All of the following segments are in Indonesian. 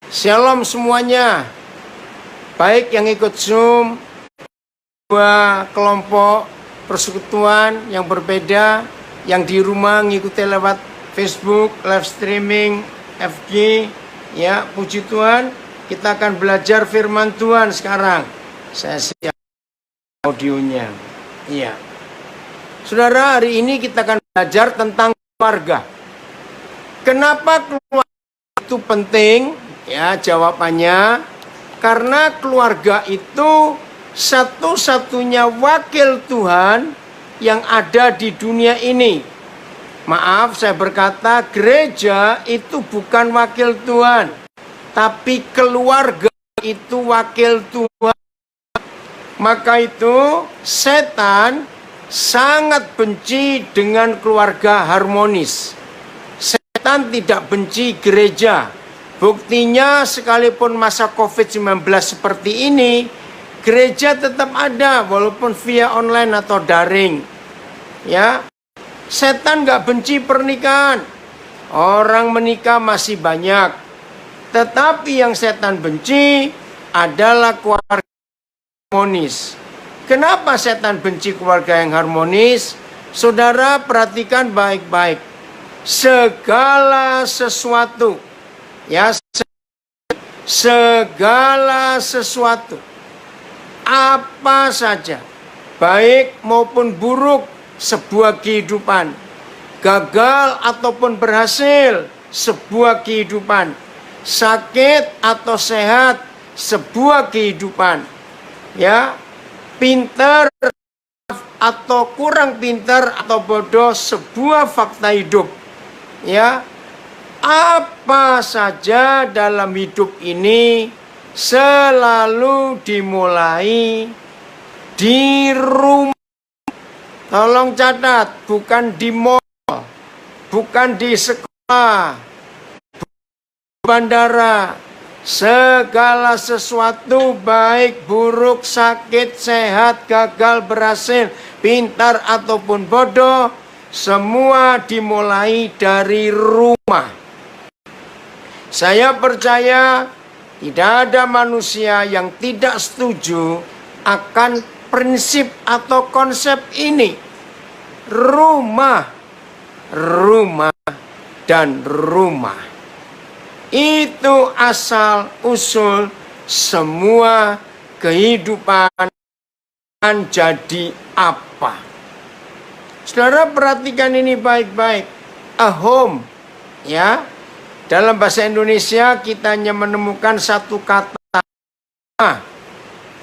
Shalom semuanya. Baik yang ikut Zoom, dua kelompok persekutuan yang berbeda, yang di rumah ngikuti lewat Facebook, live streaming, FG, ya puji Tuhan. Kita akan belajar firman Tuhan sekarang. Saya siap audionya. Iya. Saudara, hari ini kita akan belajar tentang keluarga. Kenapa keluarga itu penting? Ya, jawabannya karena keluarga itu satu-satunya wakil Tuhan yang ada di dunia ini. Maaf, saya berkata gereja itu bukan wakil Tuhan, tapi keluarga itu wakil Tuhan. Maka itu setan sangat benci dengan keluarga harmonis. Setan tidak benci gereja. Buktinya sekalipun masa COVID-19 seperti ini, gereja tetap ada walaupun via online atau daring. Ya, setan gak benci pernikahan. Orang menikah masih banyak. Tetapi yang setan benci adalah keluarga harmonis. Kenapa setan benci keluarga yang harmonis? Saudara perhatikan baik-baik. Segala sesuatu, ya, segala sesuatu, apa saja, baik maupun buruk sebuah kehidupan, gagal ataupun berhasil sebuah kehidupan, sakit atau sehat sebuah kehidupan, ya, pintar atau kurang pintar atau bodoh sebuah fakta hidup, ya. Apa saja dalam hidup ini selalu dimulai di rumah. Tolong catat, bukan di mall, bukan di sekolah, bukan di bandara. Segala sesuatu baik, buruk, sakit, sehat, gagal, berhasil, pintar ataupun bodoh, semua dimulai dari rumah. Saya percaya tidak ada manusia yang tidak setuju akan prinsip atau konsep ini. Rumah, rumah, dan rumah. Itu asal usul semua kehidupan jadi apa. Saudara perhatikan ini baik-baik. A home, ya. Dalam bahasa Indonesia kita hanya menemukan satu kata,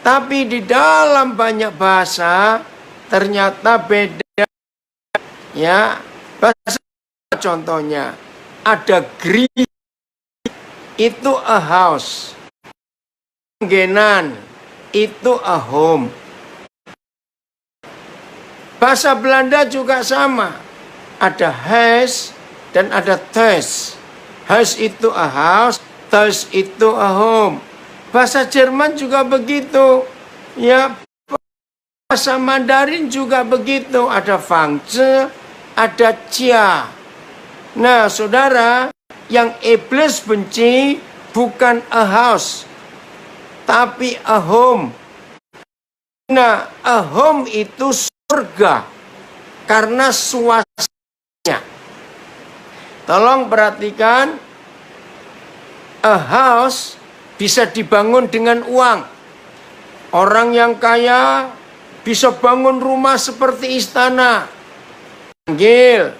tapi di dalam banyak bahasa ternyata beda. Ya, bahasa contohnya ada gereja, itu a house. Genan itu a home. Bahasa Belanda juga sama. Ada huis dan ada thuis. Huis itu a house, thuis itu a home. Bahasa Jerman juga begitu. Ya, bahasa Mandarin juga begitu. Ada Fangzhe, ada Jia. Nah, saudara, yang iblis benci bukan a house, tapi a home. Nah, a home itu surga karena suasana. Tolong perhatikan, a house bisa dibangun dengan uang. Orang yang kaya bisa bangun rumah seperti istana. Panggil,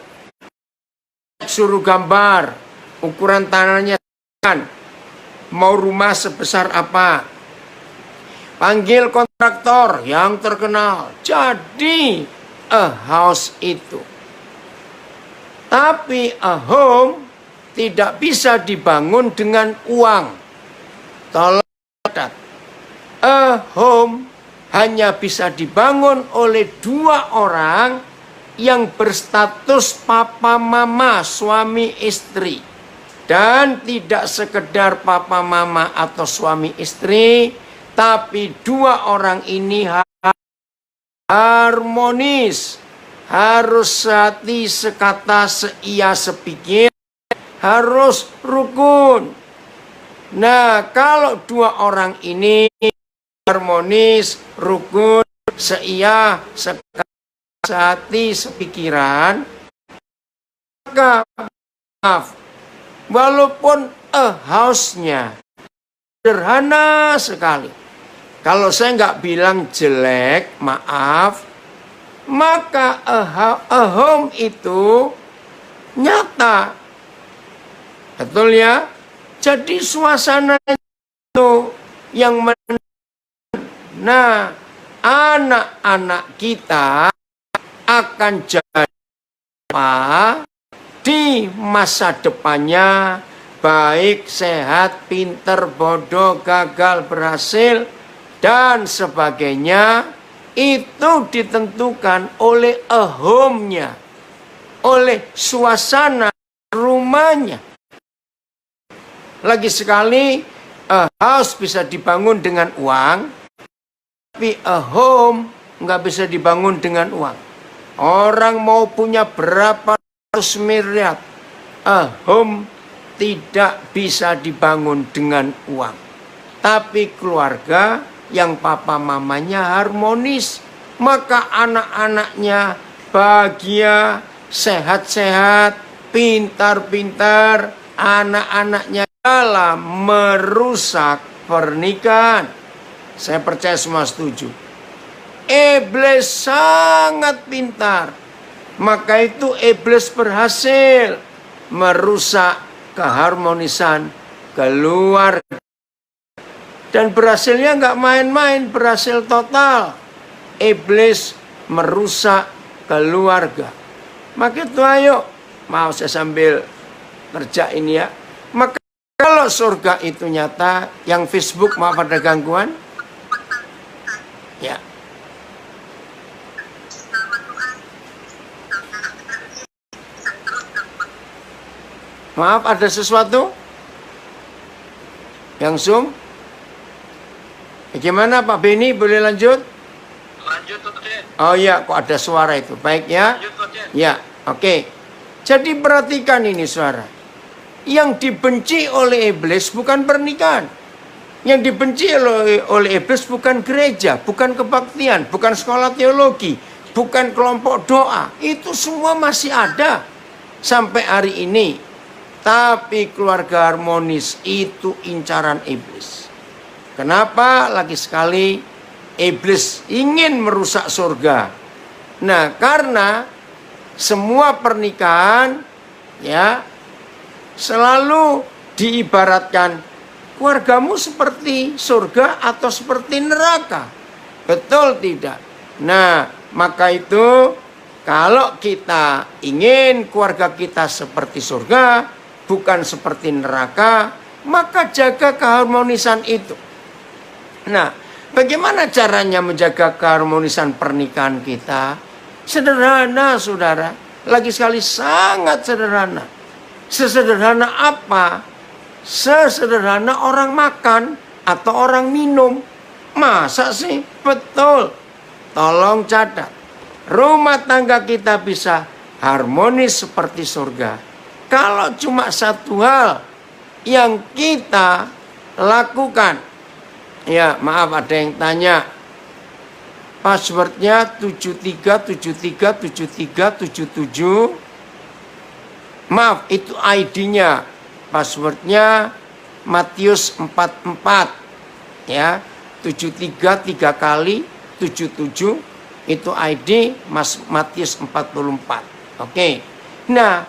suruh gambar, ukuran tanahnya, mau rumah sebesar apa. Panggil kontraktor yang terkenal, jadi a house itu. Tapi a home tidak bisa dibangun dengan uang. Tolong catat. A home hanya bisa dibangun oleh dua orang yang berstatus papa mama, suami istri. Dan tidak sekedar papa mama atau suami istri, tapi dua orang ini harmonis. Harus sehati, sekata, seia, sepikir, harus rukun. Nah, kalau dua orang ini harmonis, rukun, seia, sehati, sepikiran, maka maaf, walaupun house-nya sederhana sekali. Kalau saya nggak bilang jelek, maaf, maka a home itu nyata. Betul ya? Jadi suasana itu yang nah, anak-anak kita akan jadi apa di masa depannya, baik, sehat, pinter, bodoh, gagal, berhasil, dan sebagainya, itu ditentukan oleh a home-nya, oleh suasana rumahnya. Lagi sekali, a house bisa dibangun dengan uang, tapi a home nggak bisa dibangun dengan uang. Orang mau punya berapa ratus miliar, a home tidak bisa dibangun dengan uang. Tapi keluarga yang papa mamanya harmonis, maka anak-anaknya bahagia, sehat-sehat, pintar-pintar, anak-anaknya dalam merusak pernikahan. Saya percaya semua setuju. Iblis sangat pintar. Maka itu iblis berhasil merusak keharmonisan keluarga. Dan berhasilnya nggak main-main, berhasil total. Iblis merusak keluarga. Maka itu ayo, mau saya sambil kerja ini ya. Maka kalau surga itu nyata, yang Facebook maaf ada gangguan? Ya. Maaf, ada sesuatu? Yang Zoom? Gimana Pak Beni, boleh lanjut? Lanjut, Ustaz. Oh iya, kok ada suara itu. Baik ya? Lanjut, Ustaz. Ya, oke. Jadi perhatikan ini suara. Yang dibenci oleh iblis bukan pernikahan. Yang dibenci oleh iblis bukan gereja, bukan kebaktian, bukan sekolah teologi, bukan kelompok doa. Itu semua masih ada sampai hari ini. Tapi keluarga harmonis itu incaran iblis. Kenapa? Lagi sekali iblis ingin merusak surga. Nah, karena semua pernikahan ya selalu diibaratkan keluargamu seperti surga atau seperti neraka. Betul tidak? Nah, maka itu kalau kita ingin keluarga kita seperti surga, bukan seperti neraka, maka jaga keharmonisan itu. Nah, bagaimana caranya menjaga keharmonisan pernikahan kita? Sederhana, saudara. Lagi sekali sangat sederhana. Sesederhana apa? Sesederhana orang makan atau orang minum. Masa sih? Betul. Tolong catat. Rumah tangga kita bisa harmonis seperti surga kalau cuma satu hal yang kita lakukan. Ya, maaf ada yang tanya. Passwordnya 73737377. Maaf, itu ID-nya. Passwordnya Matius 44. Ya, 73 3 kali 77 itu ID Mas Matius 44. Oke. Nah,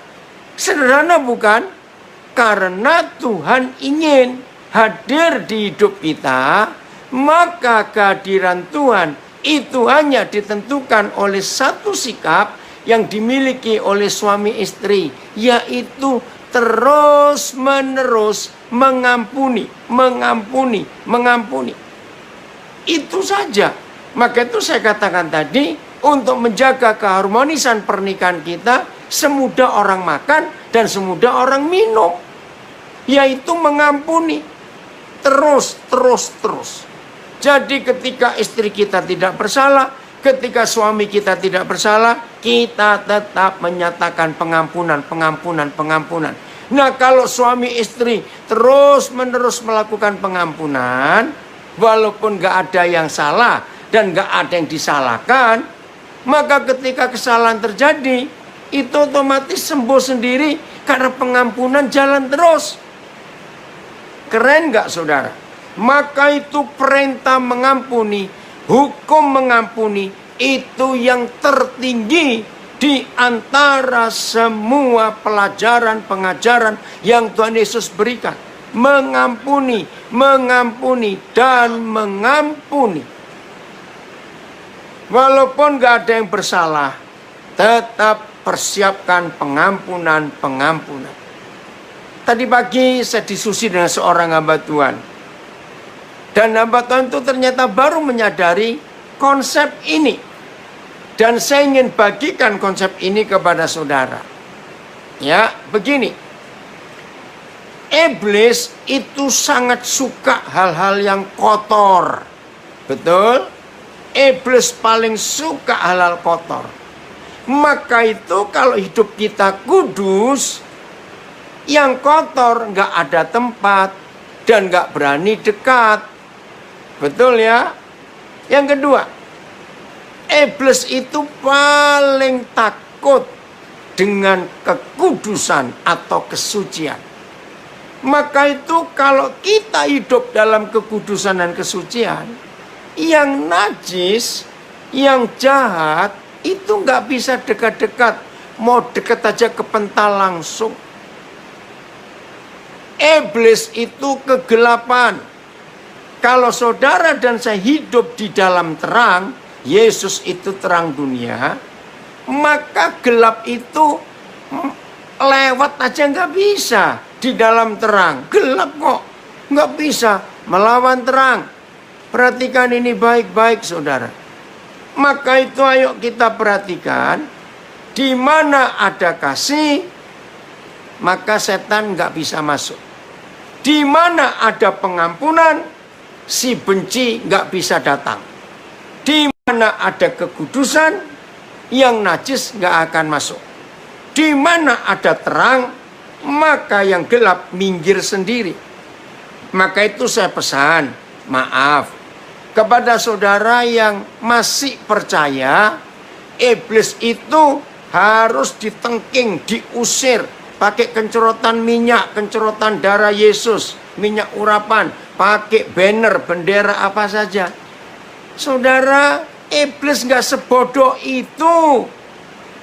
sederhana bukan? Karena Tuhan ingin hadir di hidup kita, maka kehadiran Tuhan itu hanya ditentukan oleh satu sikap yang dimiliki oleh suami istri, yaitu terus-menerus mengampuni. Itu saja. Maka itu saya katakan tadi, untuk menjaga keharmonisan pernikahan kita, semudah orang makan dan semudah orang minum, yaitu mengampuni terus. Jadi ketika istri kita tidak bersalah, ketika suami kita tidak bersalah, kita tetap menyatakan pengampunan. Nah, kalau suami istri terus-menerus melakukan pengampunan, walaupun gak ada yang salah dan gak ada yang disalahkan, maka ketika kesalahan terjadi, itu otomatis sembuh sendiri karena pengampunan jalan terus. Keren gak saudara? Maka itu perintah mengampuni, hukum mengampuni, itu yang tertinggi di antara semua pelajaran pengajaran yang Tuhan Yesus berikan. Mengampuni, mengampuni, dan mengampuni. Walaupun gak ada yang bersalah, tetap persiapkan pengampunan. Tadi pagi saya diskusi dengan seorang hamba Tuhan. Dan hamba Tuhan itu ternyata baru menyadari konsep ini. Dan saya ingin bagikan konsep ini kepada saudara. Ya, begini. Iblis itu sangat suka hal-hal yang kotor. Betul? Iblis paling suka hal-hal kotor. Maka itu kalau hidup kita kudus, yang kotor nggak ada tempat dan nggak berani dekat. Betul ya? Yang kedua, iblis itu paling takut dengan kekudusan atau kesucian. Maka itu kalau kita hidup dalam kekudusan dan kesucian, yang najis, yang jahat, itu nggak bisa dekat-dekat. Mau dekat aja kepental langsung. Iblis itu kegelapan. Kalau saudara dan saya hidup di dalam terang, Yesus itu terang dunia, maka gelap itu lewat aja nggak bisa di dalam terang. Gelap kok, nggak bisa melawan terang. Perhatikan ini baik-baik saudara. Maka itu ayo kita perhatikan, di mana ada kasih, maka setan nggak bisa masuk. Di mana ada pengampunan, si benci nggak bisa datang. Di mana ada kekudusan, yang najis nggak akan masuk. Di mana ada terang, maka yang gelap minggir sendiri. Maka itu saya pesan, maaf, kepada saudara yang masih percaya, iblis itu harus ditengking, diusir. Pakai kencorotan minyak, kencorotan darah Yesus, minyak urapan, pakai banner, bendera apa saja. Saudara, iblis gak sebodoh itu.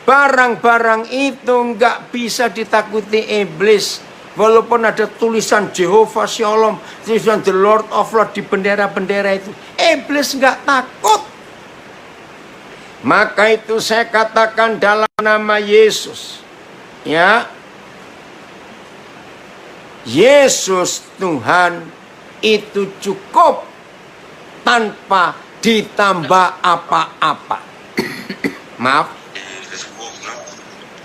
Barang-barang itu gak bisa ditakuti iblis. Walaupun ada tulisan Jehovah Shalom, tulisan The Lord of Lords di bendera-bendera itu, iblis nggak takut. Maka itu saya katakan dalam nama Yesus, ya, Yesus Tuhan itu cukup tanpa ditambah apa-apa. Maaf.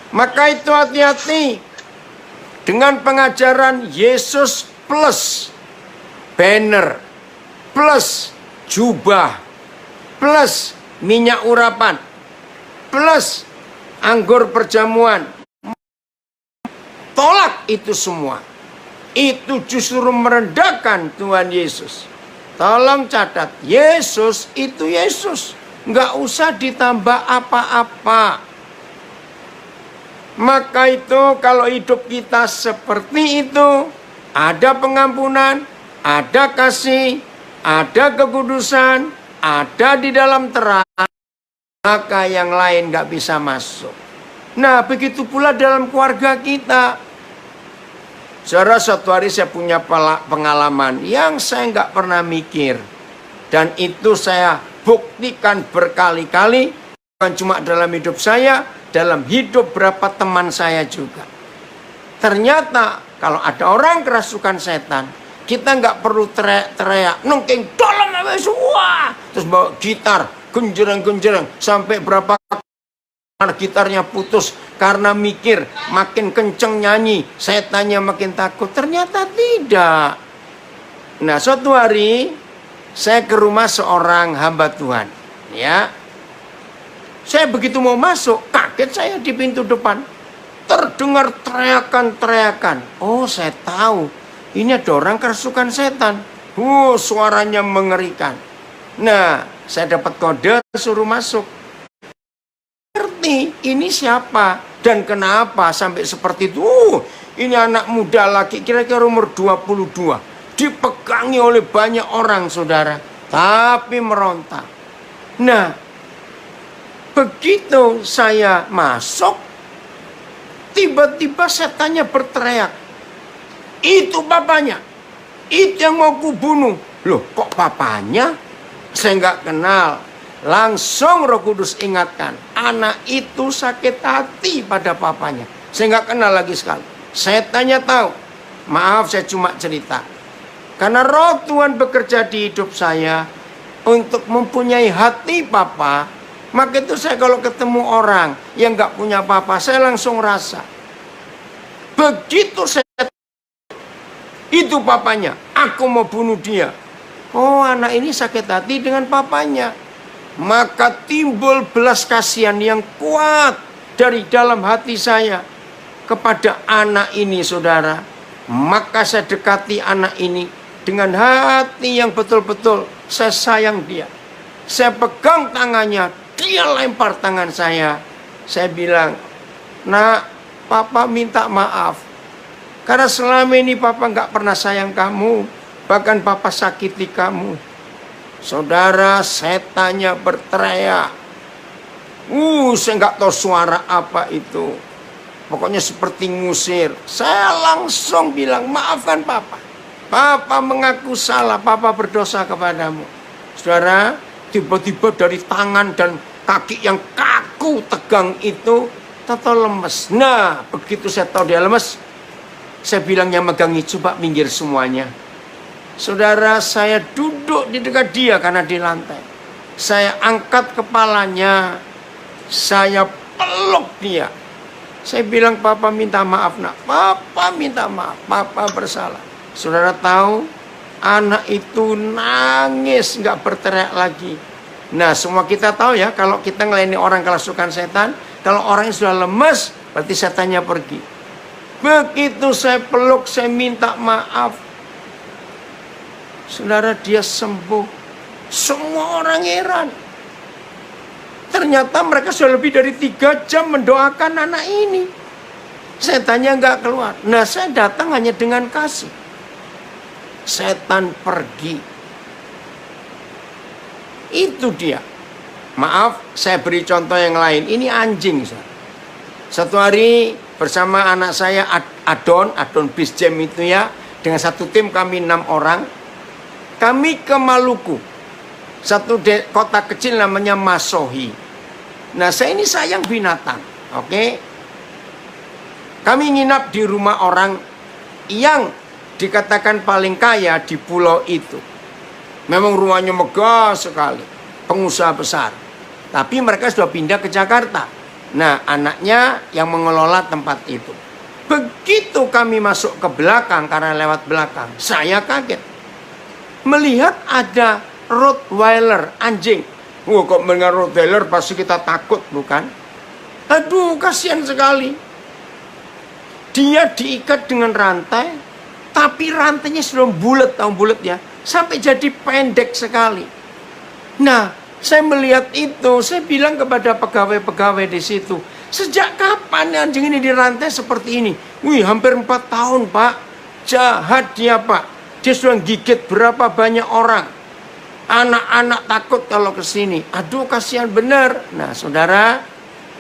Maka itu hati-hati dengan pengajaran Yesus plus banner, plus jubah, plus minyak urapan, plus anggur perjamuan. Tolak itu semua. Itu justru merendahkan Tuhan Yesus. Tolong catat, Yesus itu Yesus. Nggak usah ditambah apa-apa. Maka itu kalau hidup kita seperti itu, ada pengampunan, ada kasih, ada kekudusan, ada di dalam terang, maka yang lain gak bisa masuk. Nah, begitu pula dalam keluarga kita. Saudara, suatu hari saya punya pengalaman yang saya gak pernah mikir. Dan itu saya buktikan berkali-kali, bukan cuma dalam hidup saya, dalam hidup berapa teman saya juga. Ternyata kalau ada orang kerasukan setan, kita nggak perlu teriak-teriak, nengking dalam semua, terus bawa gitar, genjereng-genjereng, sampai berapa gitarnya putus karena mikir makin kenceng nyanyi, setannya makin takut. Ternyata tidak. Nah, suatu hari saya ke rumah seorang hamba Tuhan, ya. Saya begitu mau masuk, kaget saya di pintu depan. terdengar teriakan-teriakan. Oh, saya tahu. Ini ada orang kerasukan setan. Suaranya mengerikan. Nah, saya dapat kode suruh masuk. Ngerti ini siapa dan kenapa sampai seperti itu. Ini anak muda lagi kira-kira umur 22. Dipegangi oleh banyak orang, saudara. Tapi meronta. Nah, begitu saya masuk, tiba-tiba setannya berteriak. Itu papanya. Itu yang mau kubunuh. Loh, kok papanya? Saya nggak kenal. Langsung Roh Kudus ingatkan. Anak itu sakit hati pada papanya. Saya nggak kenal lagi sekali. Setannya tahu. Maaf, saya cuma cerita. Karena Roh Tuhan bekerja di hidup saya untuk mempunyai hati papa. Maka itu saya kalau ketemu orang yang nggak punya papa, saya langsung rasa. Begitu saya itu papanya, aku mau bunuh dia. Oh, anak ini sakit hati dengan papanya. Maka timbul belas kasihan yang kuat dari dalam hati saya kepada anak ini, saudara. Maka saya dekati anak ini dengan hati yang betul-betul saya sayang dia. Saya pegang tangannya, dia lempar tangan saya. Saya bilang, "Nak, papa minta maaf. Karena selama ini papa nggak pernah sayang kamu. Bahkan papa sakiti kamu." Saudara, setannya berteriak. Saya nggak tahu suara apa itu. Pokoknya seperti ngusir. Saya langsung bilang, "Maafkan papa. Papa mengaku salah. Papa berdosa kepadamu." Saudara, tiba-tiba dari tangan dan kaki yang kaku tegang itu, tato lemes. Nah, begitu saya tahu dia lemes, saya bilang yang megangi, "Coba minggir semuanya." Saudara, saya duduk di dekat dia karena di lantai. Saya angkat kepalanya, saya peluk dia. Saya bilang, "Papa minta maaf, nak. Papa minta maaf. Papa bersalah." Saudara tahu, anak itu nangis, nggak berteriak lagi. Nah, semua kita tahu ya, kalau kita ngelayani orang kerasukan setan, kalau orangnya sudah lemes, berarti setannya pergi. Begitu saya peluk, saya minta maaf. Saudara, dia sembuh. Semua orang heran. Ternyata mereka sudah lebih dari 3 jam mendoakan anak ini. Setannya nggak keluar. Nah, saya datang hanya dengan kasih. Setan pergi. Itu dia. Maaf, saya beri contoh yang lain. Ini anjing. Satu hari bersama anak saya Adon Bisjem itu ya. Dengan satu tim kami 6 orang. Kami ke Maluku. Satu kota kecil namanya Masohi. Nah, saya ini sayang binatang. Oke. Kami nginap di rumah orang yang dikatakan paling kaya di pulau itu. Memang rumahnya megah sekali. Pengusaha besar. Tapi mereka sudah pindah ke Jakarta. Nah, anaknya yang mengelola tempat itu. Begitu kami masuk ke belakang, karena lewat belakang, saya kaget. Melihat ada Rottweiler, anjing. Kok mendengar Rottweiler pasti kita takut, bukan? Aduh, kasihan sekali. Dia diikat dengan rantai, tapi rantainya sudah bulat, tahu bulat ya, sampai jadi pendek sekali. Nah, saya melihat itu, saya bilang kepada pegawai-pegawai di situ, "Sejak kapan anjing ini dirantai seperti ini?" "Wih, hampir 4 tahun, Pak. Jahat dia, Pak. Dia sudah gigit berapa banyak orang. Anak-anak takut kalau ke sini." Aduh, kasihan benar. Nah, saudara,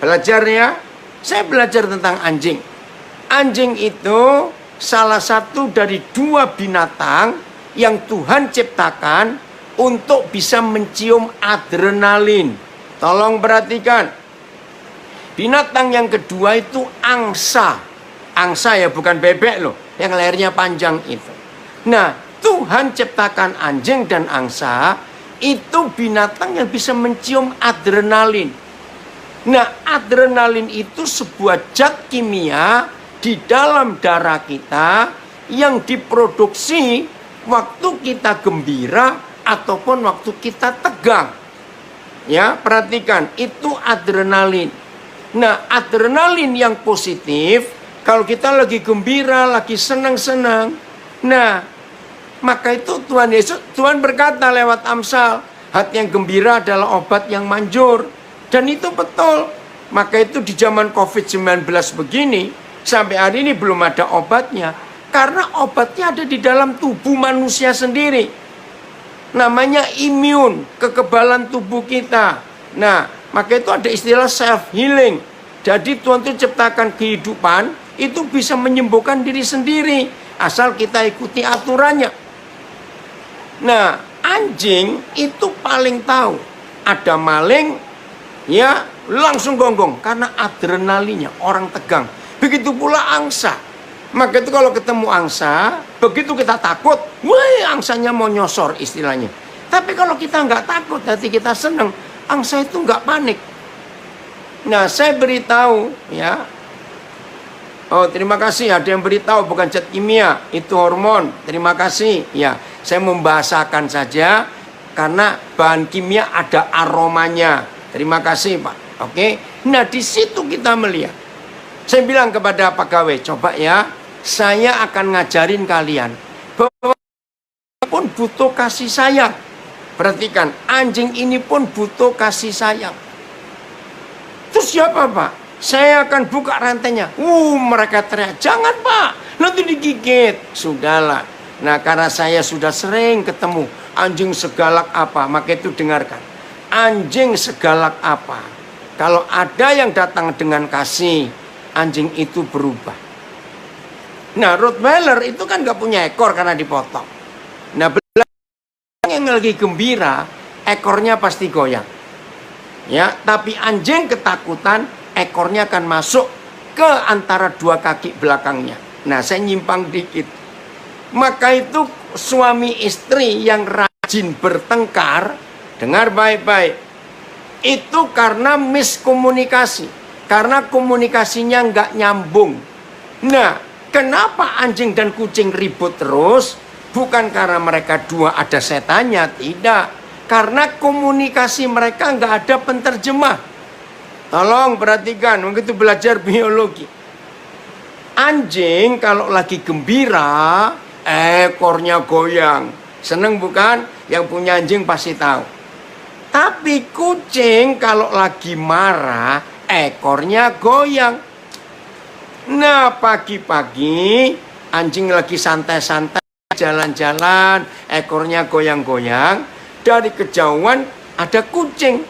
belajar ya. Saya belajar tentang anjing. Anjing itu salah satu dari 2 binatang yang Tuhan ciptakan untuk bisa mencium adrenalin. Tolong perhatikan. Binatang yang kedua itu angsa. Angsa ya, bukan bebek loh. Yang lehernya panjang itu. Nah, Tuhan ciptakan anjing dan angsa itu binatang yang bisa mencium adrenalin. Nah, adrenalin itu sebuah zat kimia di dalam darah kita yang diproduksi waktu kita gembira ataupun waktu kita tegang. Ya, perhatikan, itu adrenalin. Nah, adrenalin yang positif, kalau kita lagi gembira, lagi senang-senang, nah, maka itu Tuhan berkata lewat Amsal, hati yang gembira adalah obat yang manjur. Dan itu betul. Maka itu di zaman COVID-19 begini, sampai hari ini belum ada obatnya. Karena obatnya ada di dalam tubuh manusia sendiri. Namanya imun, kekebalan tubuh kita. Nah, maka itu ada istilah self-healing. Jadi Tuhan itu ciptakan kehidupan, itu bisa menyembuhkan diri sendiri. Asal kita ikuti aturannya. Nah, anjing itu paling tahu. Ada maling, ya langsung gonggong. Karena adrenalinnya, orang tegang. Begitu pula angsa. Maka itu kalau ketemu angsa, begitu kita takut, wih angsanya mau nyosor istilahnya. Tapi kalau kita nggak takut, hati kita senang, angsa itu nggak panik. Nah, saya beritahu, ya. Oh, terima kasih. Ada yang beritahu bukan zat kimia, itu hormon. Terima kasih. Ya, saya membahasakan saja karena bahan kimia ada aromanya. Terima kasih, Pak. Oke. Nah, di situ kita melihat. Saya bilang kepada pegawai, coba ya, saya akan ngajarin kalian bahwa pun butuh kasih sayang. Perhatikan, anjing ini pun butuh kasih sayang. Terus siapa, Pak? Saya akan buka rantainya. Mereka teriak, jangan Pak, nanti digigit. Sudahlah. Nah, karena saya sudah sering ketemu anjing segalak apa, maka itu dengarkan. Anjing segalak apa? Kalau ada yang datang dengan kasih, anjing itu berubah. Nah, Rottweiler itu kan gak punya ekor karena dipotong. Nah, yang lagi gembira, ekornya pasti goyang. Ya, tapi anjing ketakutan, ekornya akan masuk ke antara dua kaki belakangnya. Nah, saya nyimpang dikit. Maka itu suami istri yang rajin bertengkar, dengar baik-baik, itu karena miskomunikasi. Karena komunikasinya nggak nyambung. Nah, kenapa anjing dan kucing ribut terus? Bukan karena mereka dua ada setannya, tidak. Karena komunikasi mereka nggak ada penterjemah. Tolong perhatikan, begitu belajar biologi. Anjing kalau lagi gembira, ekornya goyang. Seneng bukan? Yang punya anjing pasti tahu. Tapi kucing kalau lagi marah, ekornya goyang. Nah, pagi-pagi anjing lagi santai-santai jalan-jalan, ekornya goyang-goyang. Dari kejauhan ada kucing.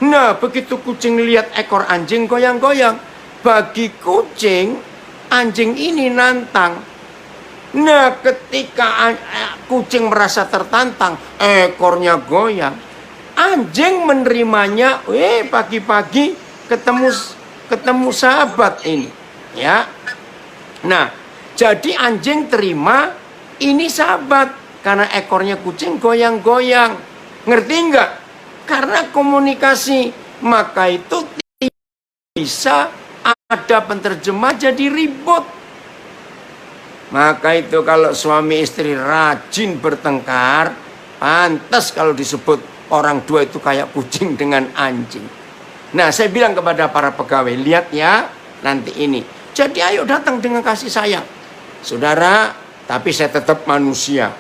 Nah, begitu kucing lihat ekor anjing goyang-goyang, bagi kucing, anjing ini nantang. Nah, ketika kucing merasa tertantang, ekornya goyang, anjing menerimanya. Pagi-pagi ketemu sahabat ini, ya. Nah, jadi anjing terima ini sahabat karena ekornya kucing goyang-goyang. Ngerti enggak? Karena komunikasi, maka itu tidak bisa ada penterjemah jadi ribut. Maka itu kalau suami istri rajin bertengkar, pantas kalau disebut orang dua itu kayak kucing dengan anjing. Nah, saya bilang kepada para pegawai, lihat ya nanti ini. Jadi ayo datang dengan kasih sayang. Saudara, tapi saya tetap manusia.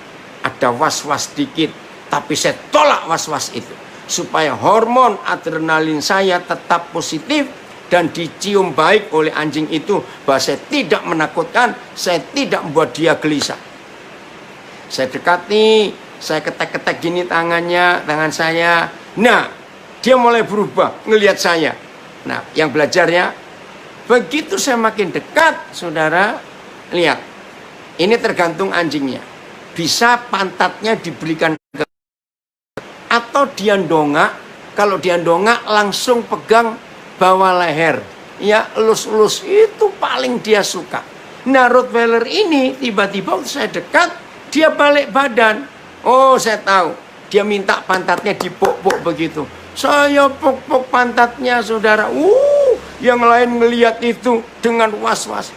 Ada was-was dikit, tapi saya tolak was-was itu. Supaya hormon adrenalin saya tetap positif dan dicium baik oleh anjing itu, bahwa saya tidak menakutkan, saya tidak membuat dia gelisah. Saya dekati, saya ketek-ketek gini tangan saya. Nah, dia mulai berubah, ngelihat saya. Nah, yang belajarnya, begitu saya makin dekat, saudara, lihat. Ini tergantung anjingnya. Bisa pantatnya diberikan ke, atau dia dongak. Kalau dia dongak langsung pegang bawah leher. Ya, elus-elus itu paling dia suka. Nah, Rottweiler ini tiba-tiba saya dekat, dia balik badan. Oh, saya tahu. Dia minta pantatnya dipuk-puk begitu. Saya puk-puk pantatnya, saudara. Yang lain ngelihat itu dengan was-was.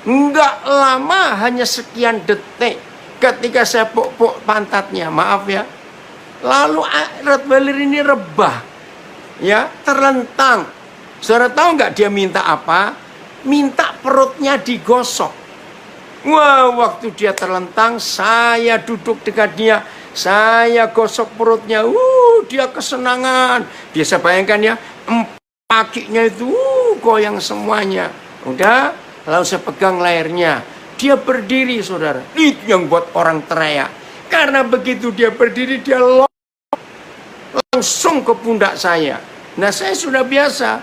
Enggak lama, hanya sekian detik. Ketika saya puk-puk pantatnya, maaf ya. Lalu Rottweiler ini rebah. Ya, terlentang. Saudara tahu nggak dia minta apa? Minta perutnya digosok. Wah, waktu dia terlentang, saya duduk dekat dia, saya gosok perutnya. Dia kesenangan. Biasa bayangkan ya, kakinya itu goyang semuanya. Udah, lalu saya pegang lehernya. Dia berdiri, saudara. Itu yang buat orang teriak. Karena begitu dia berdiri, dia langsung ke pundak saya. Nah, saya sudah biasa.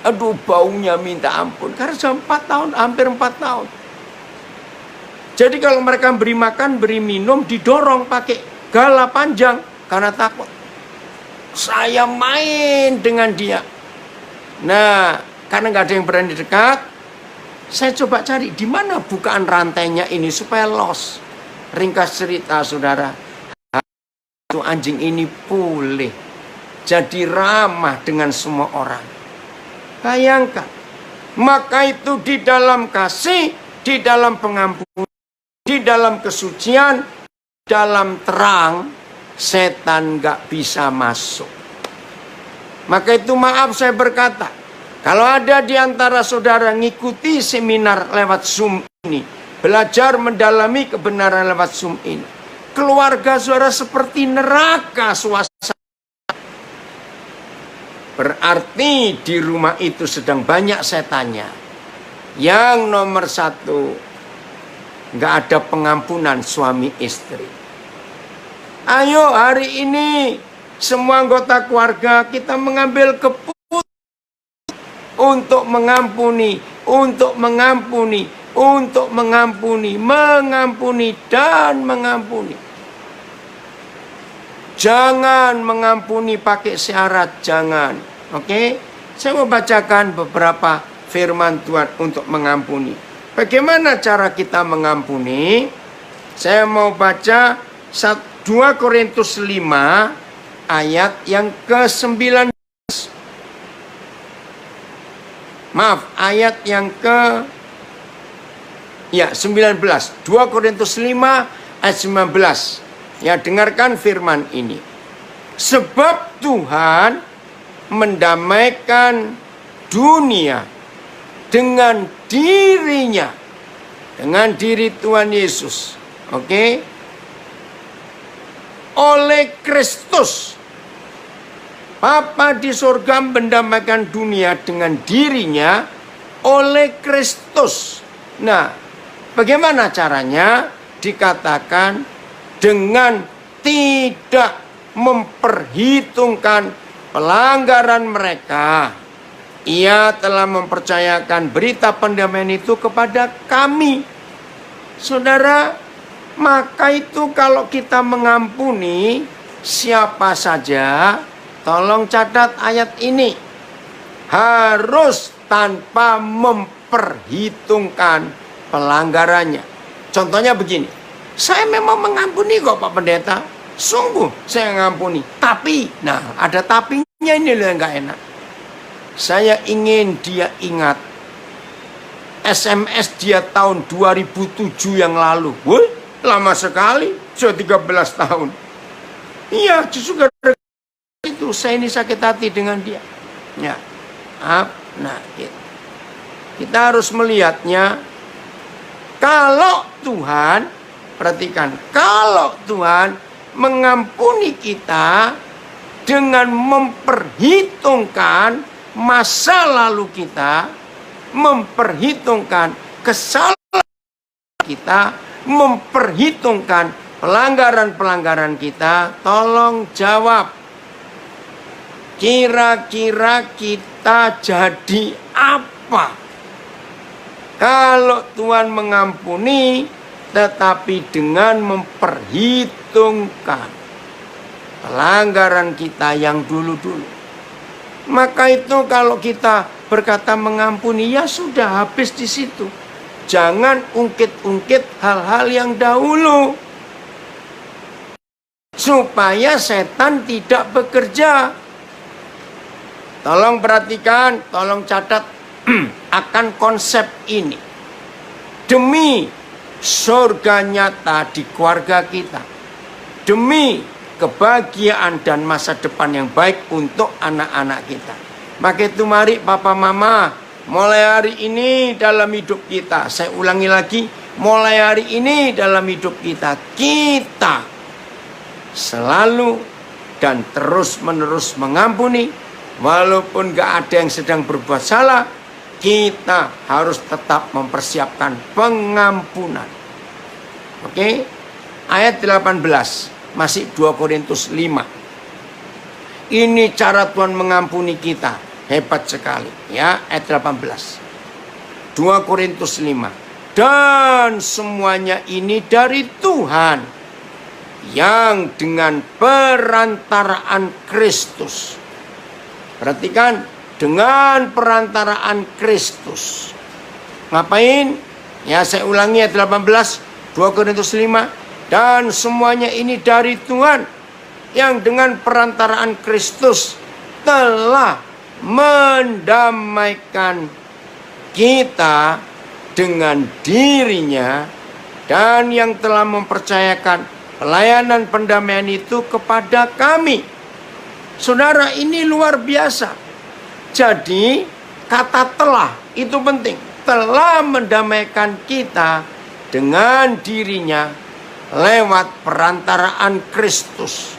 Aduh, baunya minta ampun. Karena sudah 4 tahun, hampir 4 tahun. Jadi kalau mereka beri makan, beri minum, didorong pakai gala panjang. Karena takut. Saya main dengan dia. Nah, karena nggak ada yang berani dekat, saya coba cari di mana bukaan rantainya ini supaya los. Ringkas cerita, saudara. Itu anjing ini pulih. Jadi ramah dengan semua orang. Bayangkan. Maka itu di dalam kasih, di dalam pengampunan, di dalam kesucian, dalam terang, setan gak bisa masuk. Maka itu maaf saya berkata, kalau ada di antara saudara ngikuti seminar lewat Zoom ini, belajar mendalami kebenaran lewat Zoom ini, keluarga saudara seperti neraka suasana. Berarti di rumah itu sedang banyak setannya. Yang nomor 1, nggak ada pengampunan suami istri. Ayo hari ini semua anggota keluarga kita mengambil keputusan untuk mengampuni, untuk mengampuni, untuk mengampuni, mengampuni dan mengampuni. Jangan mengampuni pakai syarat, jangan. Oke, saya mau bacakan beberapa firman Tuhan untuk mengampuni. Bagaimana cara kita mengampuni? Saya mau baca 2 Korintus 5 ayat yang ke-19. Maaf, ayat yang ke 19. 2 Korintus 5 ayat 19. Ya, dengarkan firman ini. Sebab Tuhan mendamaikan dunia dengan dirinya, dengan diri Tuhan Yesus. Oke? Oleh Kristus. Bapa di surga mendamaikan dunia dengan dirinya oleh Kristus. Nah, bagaimana caranya? Dikatakan dengan tidak memperhitungkan pelanggaran mereka. Ia telah mempercayakan berita pendamaian itu kepada kami. Saudara, maka itu kalau kita mengampuni siapa saja, tolong catat ayat ini. Harus tanpa memperhitungkan pelanggarannya. Contohnya begini. Saya memang mengampuni kok Pak Pendeta. Sungguh saya mengampuni. Tapi, nah ada tapinya ini loh yang gak enak. Saya ingin dia ingat SMS dia tahun 2007 yang lalu. Wih, lama sekali. Sudah 13 tahun. Iya, justru gara-gara itu saya ini sakit hati dengan dia. Ya, nah kita harus melihatnya. Kalau Tuhan, perhatikan, kalau Tuhan mengampuni kita dengan memperhitungkan masa lalu kita, memperhitungkan kesalahan kita, memperhitungkan pelanggaran-pelanggaran kita, tolong jawab. Kira-kira kita jadi apa? Kalau Tuhan mengampuni tetapi dengan memperhitungkan pelanggaran kita yang dulu-dulu. Maka itu kalau kita berkata mengampuni, ya sudah habis di situ. Jangan ungkit-ungkit hal-hal yang dahulu. Supaya setan tidak bekerja. Tolong perhatikan, tolong catat akan konsep ini. Demi surga nyata di keluarga kita, demi kebahagiaan dan masa depan yang baik untuk anak-anak kita, Maka itu mari Papa Mama, mulai hari ini dalam hidup kita, saya ulangi lagi, mulai hari ini dalam hidup kita, kita selalu dan terus-menerus mengampuni. Walaupun gak ada yang sedang berbuat salah, kita harus tetap mempersiapkan pengampunan. Oke, ayat 18, masih 2 Korintus 5. Ini cara Tuhan mengampuni kita, hebat sekali. Ya, ayat 18, 2 Korintus 5. Dan semuanya ini dari Tuhan, yang dengan perantaraan Kristus. Perhatikan, dengan perantaraan Kristus. Ngapain? Ya, saya ulangi ayat 18, 2 Korintus 5. Dan semuanya ini dari Tuhan, yang dengan perantaraan Kristus telah mendamaikan kita dengan dirinya, dan yang telah mempercayakan pelayanan pendamaian itu kepada kami. Saudara, ini luar biasa. Jadi kata telah itu penting. Telah mendamaikan kita dengan dirinya lewat perantaraan Kristus.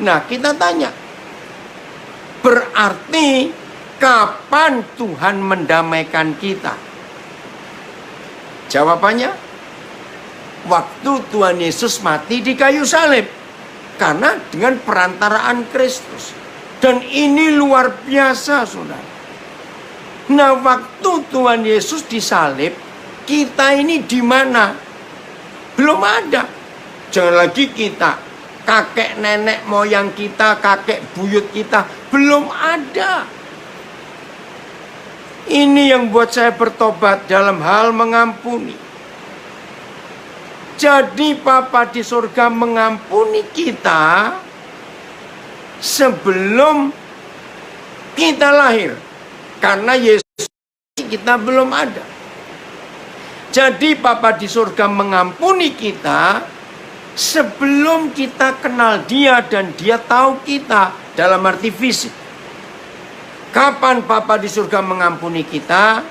Nah, kita tanya, berarti kapan Tuhan mendamaikan kita? Jawabannya, waktu Tuhan Yesus mati di kayu salib. Karena dengan perantaraan Kristus. Dan ini luar biasa, saudara. Nah, waktu Tuhan Yesus disalib, kita ini di mana? Belum ada. Jangan lagi kita, kakek nenek moyang kita, kakek buyut kita, belum ada. Ini yang buat saya bertobat dalam hal mengampuni. Jadi Bapa di surga mengampuni kita sebelum kita lahir. Karena Yesus kita belum ada. Jadi Bapa di surga mengampuni kita sebelum kita kenal Dia dan Dia tahu kita dalam arti fisik. Kapan Bapa di surga mengampuni kita?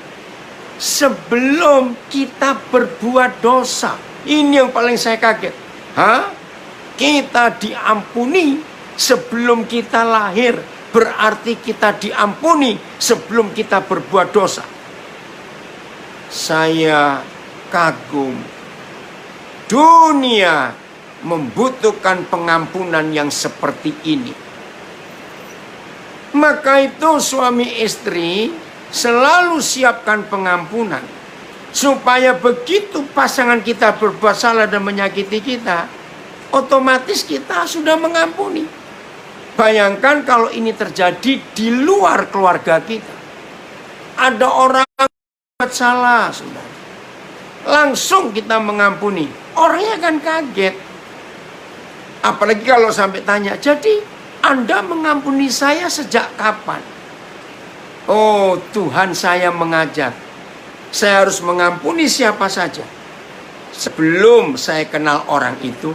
Sebelum kita berbuat dosa. Ini yang paling saya kaget. Kita diampuni sebelum kita lahir. Berarti kita diampuni sebelum kita berbuat dosa. Saya kagum. Dunia membutuhkan pengampunan yang seperti ini. Maka itu suami istri selalu siapkan pengampunan. Supaya begitu pasangan kita berbuat salah dan menyakiti kita, otomatis kita sudah mengampuni. Bayangkan kalau ini terjadi di luar keluarga kita. Ada orang berbuat salah, saudara. Langsung kita mengampuni. Orangnya kan kaget. Apalagi kalau sampai tanya, jadi Anda mengampuni saya sejak kapan? Oh, Tuhan saya mengajar. Saya harus mengampuni siapa saja. Sebelum saya kenal orang itu,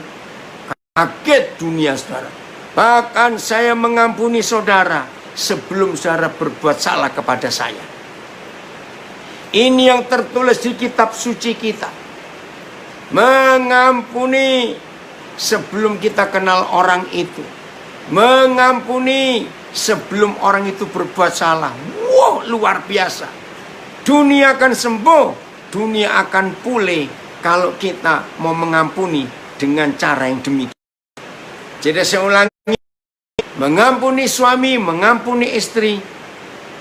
kaget dunia, saudara. Bahkan saya mengampuni saudara sebelum saudara berbuat salah kepada saya. Ini yang tertulis di kitab suci kita. Mengampuni sebelum kita kenal orang itu. Mengampuni sebelum orang itu berbuat salah. Wow, luar biasa. Dunia akan sembuh, dunia akan pulih kalau kita mau mengampuni dengan cara yang demikian. Jadi saya ulangi, mengampuni suami, mengampuni istri,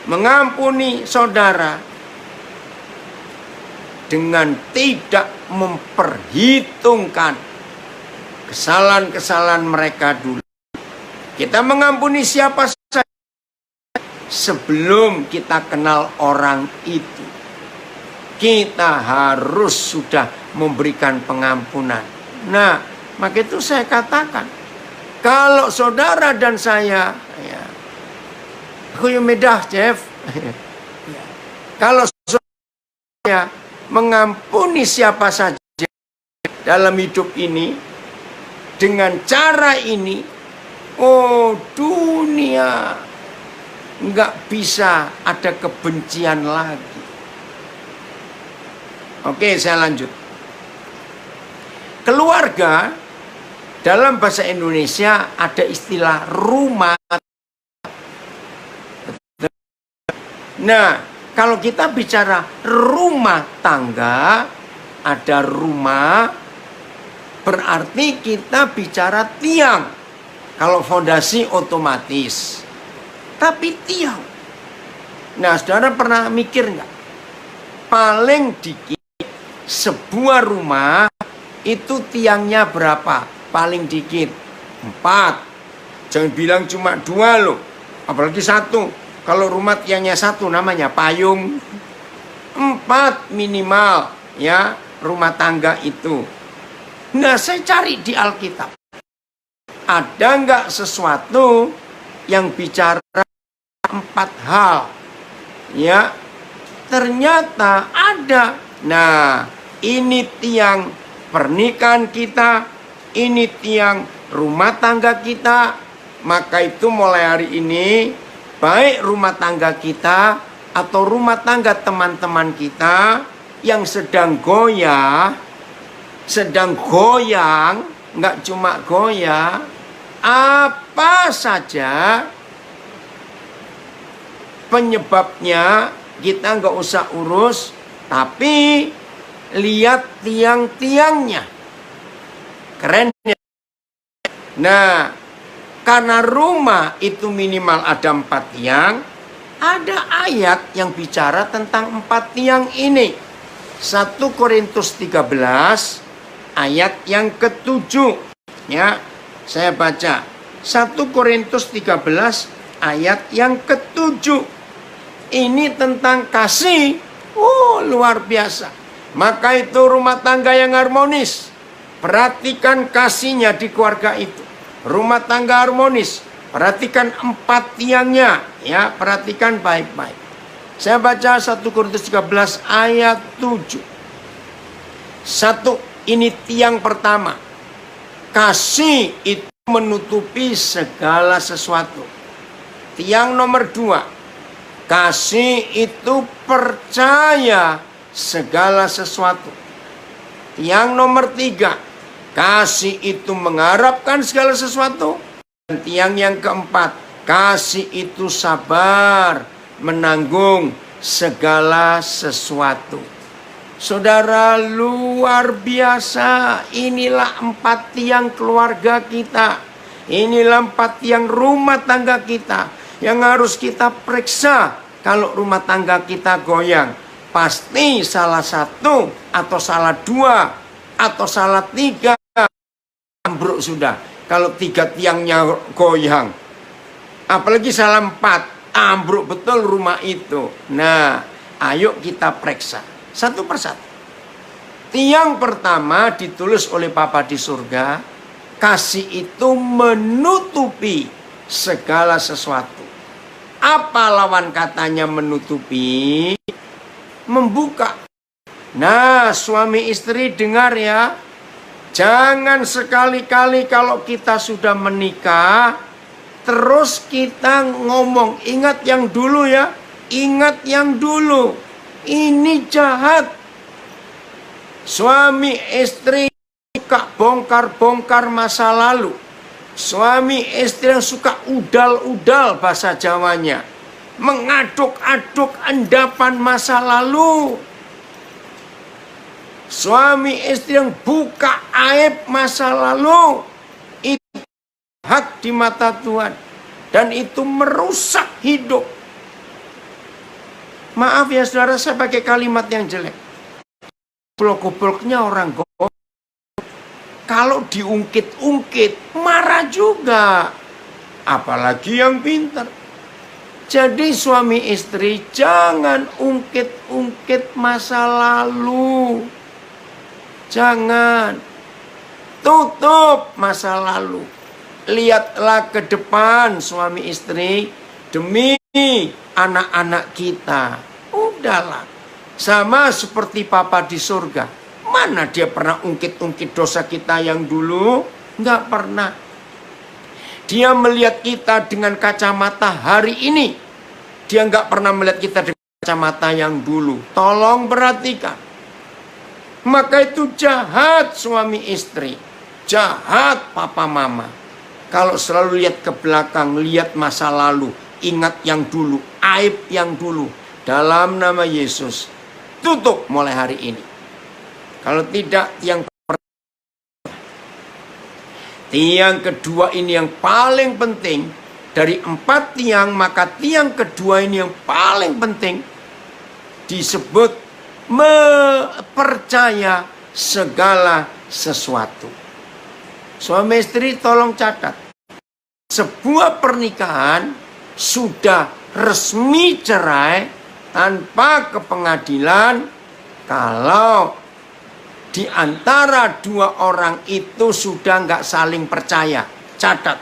mengampuni saudara dengan tidak memperhitungkan kesalahan-kesalahan mereka dulu. Kita mengampuni siapa saja sebelum kita kenal orang itu. Kita harus sudah memberikan pengampunan. Nah, maka itu saya katakan, kalau saudara dan saya, ya, aku medah, Jeff. Kalau saya mengampuni siapa saja dalam hidup ini dengan cara ini, oh dunia nggak bisa ada kebencian lagi. Oke, saya lanjut. Keluarga, dalam bahasa Indonesia ada istilah rumah. Nah, kalau kita bicara rumah tangga, ada rumah, berarti kita bicara tiang. Kalau fondasi otomatis. Tapi tiang. Nah, saudara pernah mikir nggak? Paling dikit sebuah rumah itu tiangnya berapa? Paling dikit 4. Jangan bilang cuma 2 loh. Apalagi 1. Kalau rumah tiangnya 1 namanya payung. 4 minimal ya rumah tangga itu. Nah, saya cari di Alkitab. Ada nggak sesuatu yang bicara 4 hal? Ya, ternyata ada. Nah, ini tiang pernikahan kita, ini tiang rumah tangga kita. Maka itu mulai hari ini, baik rumah tangga kita atau rumah tangga teman-teman kita yang sedang goyah, sedang goyang, nggak cuma goyah, apa saja penyebabnya kita nggak usah urus, tapi lihat tiang-tiangnya. Keren ya? Nah, karena rumah itu minimal ada 4 tiang, ada ayat yang bicara tentang 4 tiang ini. 1 Korintus 13 ayat yang ke-7. Ya, saya baca. 1 Korintus 13 ayat yang ke-7. Ini tentang kasih. Luar biasa. Maka itu rumah tangga yang harmonis. Perhatikan kasihnya di keluarga itu. Rumah tangga harmonis. Perhatikan 4 tiangnya. Ya, perhatikan baik-baik. Saya baca 1 Korintus 13 ayat 7. 1. Ini tiang pertama. Kasih itu menutupi segala sesuatu. Tiang nomor 2. Kasih itu percaya segala sesuatu. Tiang nomor 3. Kasih itu mengharapkan segala sesuatu. Dan tiang yang keempat. Kasih itu sabar menanggung segala sesuatu. Saudara, luar biasa. Inilah 4 tiang keluarga kita. Inilah 4 tiang rumah tangga kita yang harus kita periksa. Kalau rumah tangga kita goyang, pasti salah 1 atau salah 2 atau salah 3 ambruk sudah. Kalau 3 tiangnya goyang, apalagi salah 4, ambruk betul rumah itu. Nah, ayo kita periksa satu persatu. Tiang pertama ditulis oleh Bapa di surga, kasih itu menutupi segala sesuatu. Apa lawan katanya menutupi? Membuka. Nah, suami istri dengar ya. Jangan sekali-kali kalau kita sudah menikah, terus kita ngomong, ingat yang dulu ya. Ingat yang dulu. Ini jahat. Suami istri suka bongkar-bongkar masa lalu. Suami istri yang suka udal-udal bahasa Jawanya. Mengaduk-aduk endapan masa lalu. Suami istri yang buka aib masa lalu. Itu jahat di mata Tuhan. Dan itu merusak hidup. Maaf ya saudara, saya pakai kalimat yang jelek. Goblok-gobloknya orang goblok. Kalau diungkit-ungkit, marah juga. Apalagi yang pintar. Jadi suami istri jangan ungkit-ungkit masa lalu. Jangan. Tutup masa lalu. Lihatlah ke depan suami istri. Demi anak-anak kita. Udahlah. Sama seperti Papa di surga. Mana dia pernah ungkit-ungkit dosa kita yang dulu? Nggak pernah. Dia melihat kita dengan kacamata hari ini. Dia nggak pernah melihat kita dengan kacamata yang dulu. Tolong perhatikan. Maka itu jahat suami istri. Jahat papa mama. Kalau selalu lihat ke belakang, lihat masa lalu. Ingat yang dulu, aib yang dulu. Dalam nama Yesus, tutup mulai hari ini. Kalau tidak, tiang kedua ini yang paling penting. Dari 4 tiang, maka tiang kedua ini yang paling penting. Disebut mempercaya segala sesuatu. Suami istri tolong catat. Sebuah pernikahan sudah resmi cerai tanpa kepengadilan kalau di antara 2 orang itu sudah nggak saling percaya. Catat.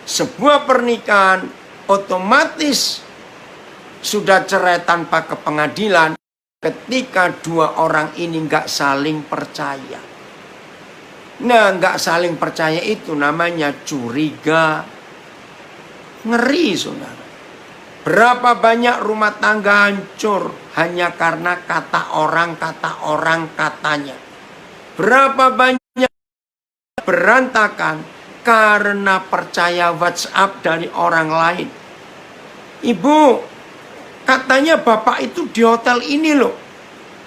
Sebuah pernikahan otomatis sudah cerai tanpa kepengadilan ketika 2 orang ini nggak saling percaya. Nah, nggak saling percaya itu namanya curiga. Ngeri, saudara. Berapa banyak rumah tangga hancur hanya karena kata orang, katanya. Berapa banyak berantakan karena percaya WhatsApp dari orang lain. Ibu, katanya bapak itu di hotel ini loh.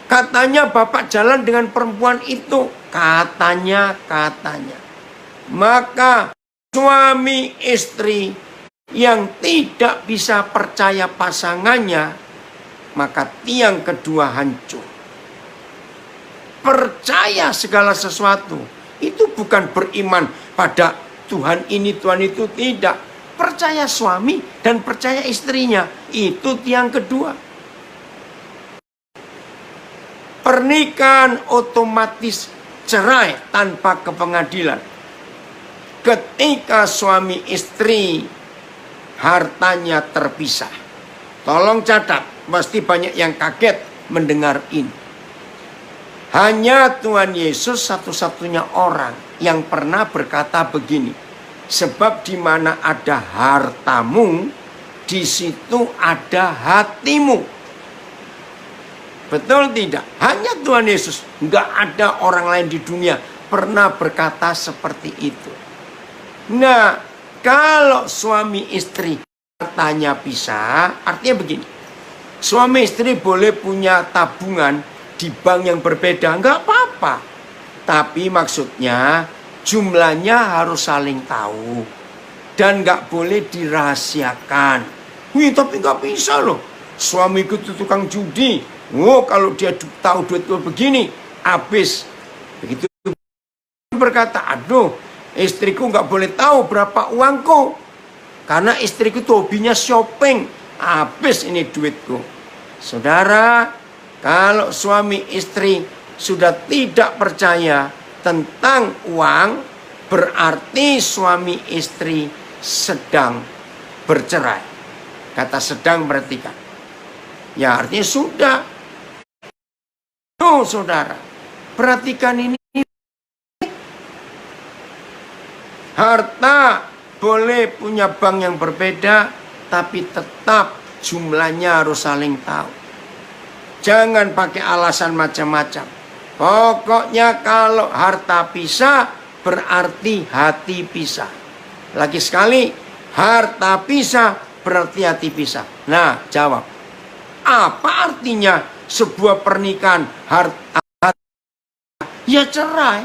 Katanya bapak jalan dengan perempuan itu. Katanya. Maka suami istri yang tidak bisa percaya pasangannya, maka tiang kedua hancur. Percaya segala sesuatu itu bukan beriman pada Tuhan ini, Tuhan itu, tidak. Percaya suami dan percaya istrinya, itu tiang kedua. Pernikahan otomatis cerai tanpa kepengadilan. Ketika suami istri hartanya terpisah. Tolong catat, pasti banyak yang kaget mendengar ini. Hanya Tuhan Yesus satu-satunya orang yang pernah berkata begini. Sebab di mana ada hartamu, di situ ada hatimu. Betul tidak? Hanya Tuhan Yesus. Nggak ada orang lain di dunia pernah berkata seperti itu. Nah, kalau suami istri hartanya pisah, artinya begini. Suami istri boleh punya tabungan di bank yang berbeda, nggak apa-apa. Tapi maksudnya jumlahnya harus saling tahu. Dan nggak boleh dirahasiakan. Wih, tapi nggak bisa loh. Suamiku itu tukang judi. Oh, kalau dia tahu duitku begini, habis. Begitu berkata, aduh, istriku nggak boleh tahu berapa uangku. Karena istriku tuh hobinya shopping. Habis ini duitku. Saudara, kalau suami istri sudah tidak percaya tentang uang, berarti suami istri sedang bercerai. Kata sedang berarti kan. Ya artinya sudah. Oh saudara, perhatikan ini. Harta boleh punya bank yang berbeda, tapi tetap jumlahnya harus saling tahu. Jangan pakai alasan macam-macam. Pokoknya kalau harta pisah, berarti hati pisah. Lagi sekali, harta pisah, berarti hati pisah. Nah, jawab. Apa artinya sebuah pernikahan harta? Ya cerai.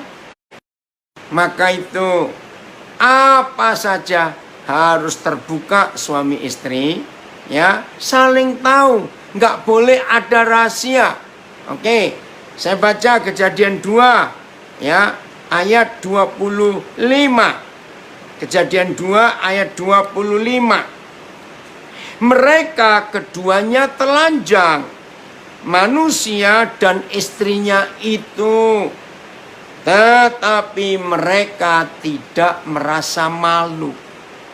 Maka itu apa saja harus terbuka suami istri, ya, saling tahu, nggak boleh ada rahasia. Oke, saya baca Kejadian 2, ya, ayat 25. Kejadian 2 ayat 25. Mereka keduanya telanjang, manusia dan istrinya itu. Tetapi mereka tidak merasa malu.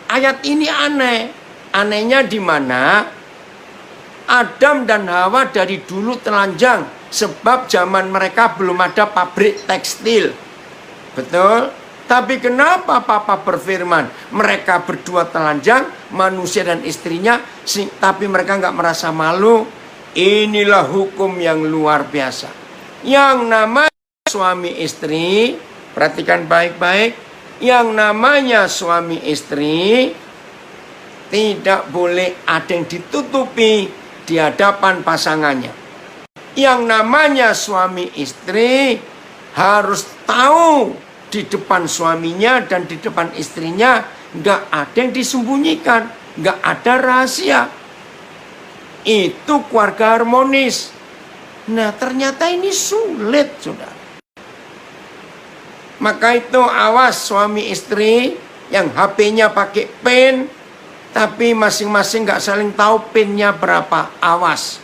Ayat ini aneh. Anehnya di mana? Adam dan Hawa dari dulu telanjang. Sebab zaman mereka belum ada pabrik tekstil. Betul? Tapi kenapa Papa berfirman mereka berdua telanjang, manusia dan istrinya, tapi mereka nggak merasa malu? Inilah hukum yang luar biasa. Yang namanya suami istri, perhatikan baik-baik, yang namanya suami istri tidak boleh ada yang ditutupi di hadapan pasangannya. Yang namanya suami istri harus tahu di depan suaminya dan di depan istrinya nggak ada yang disembunyikan, nggak ada rahasia. Itu keluarga harmonis. Nah, ternyata ini sulit, saudara. Maka itu awas suami istri yang HP-nya pakai PIN, tapi masing-masing nggak saling tahu PIN-nya berapa. Awas.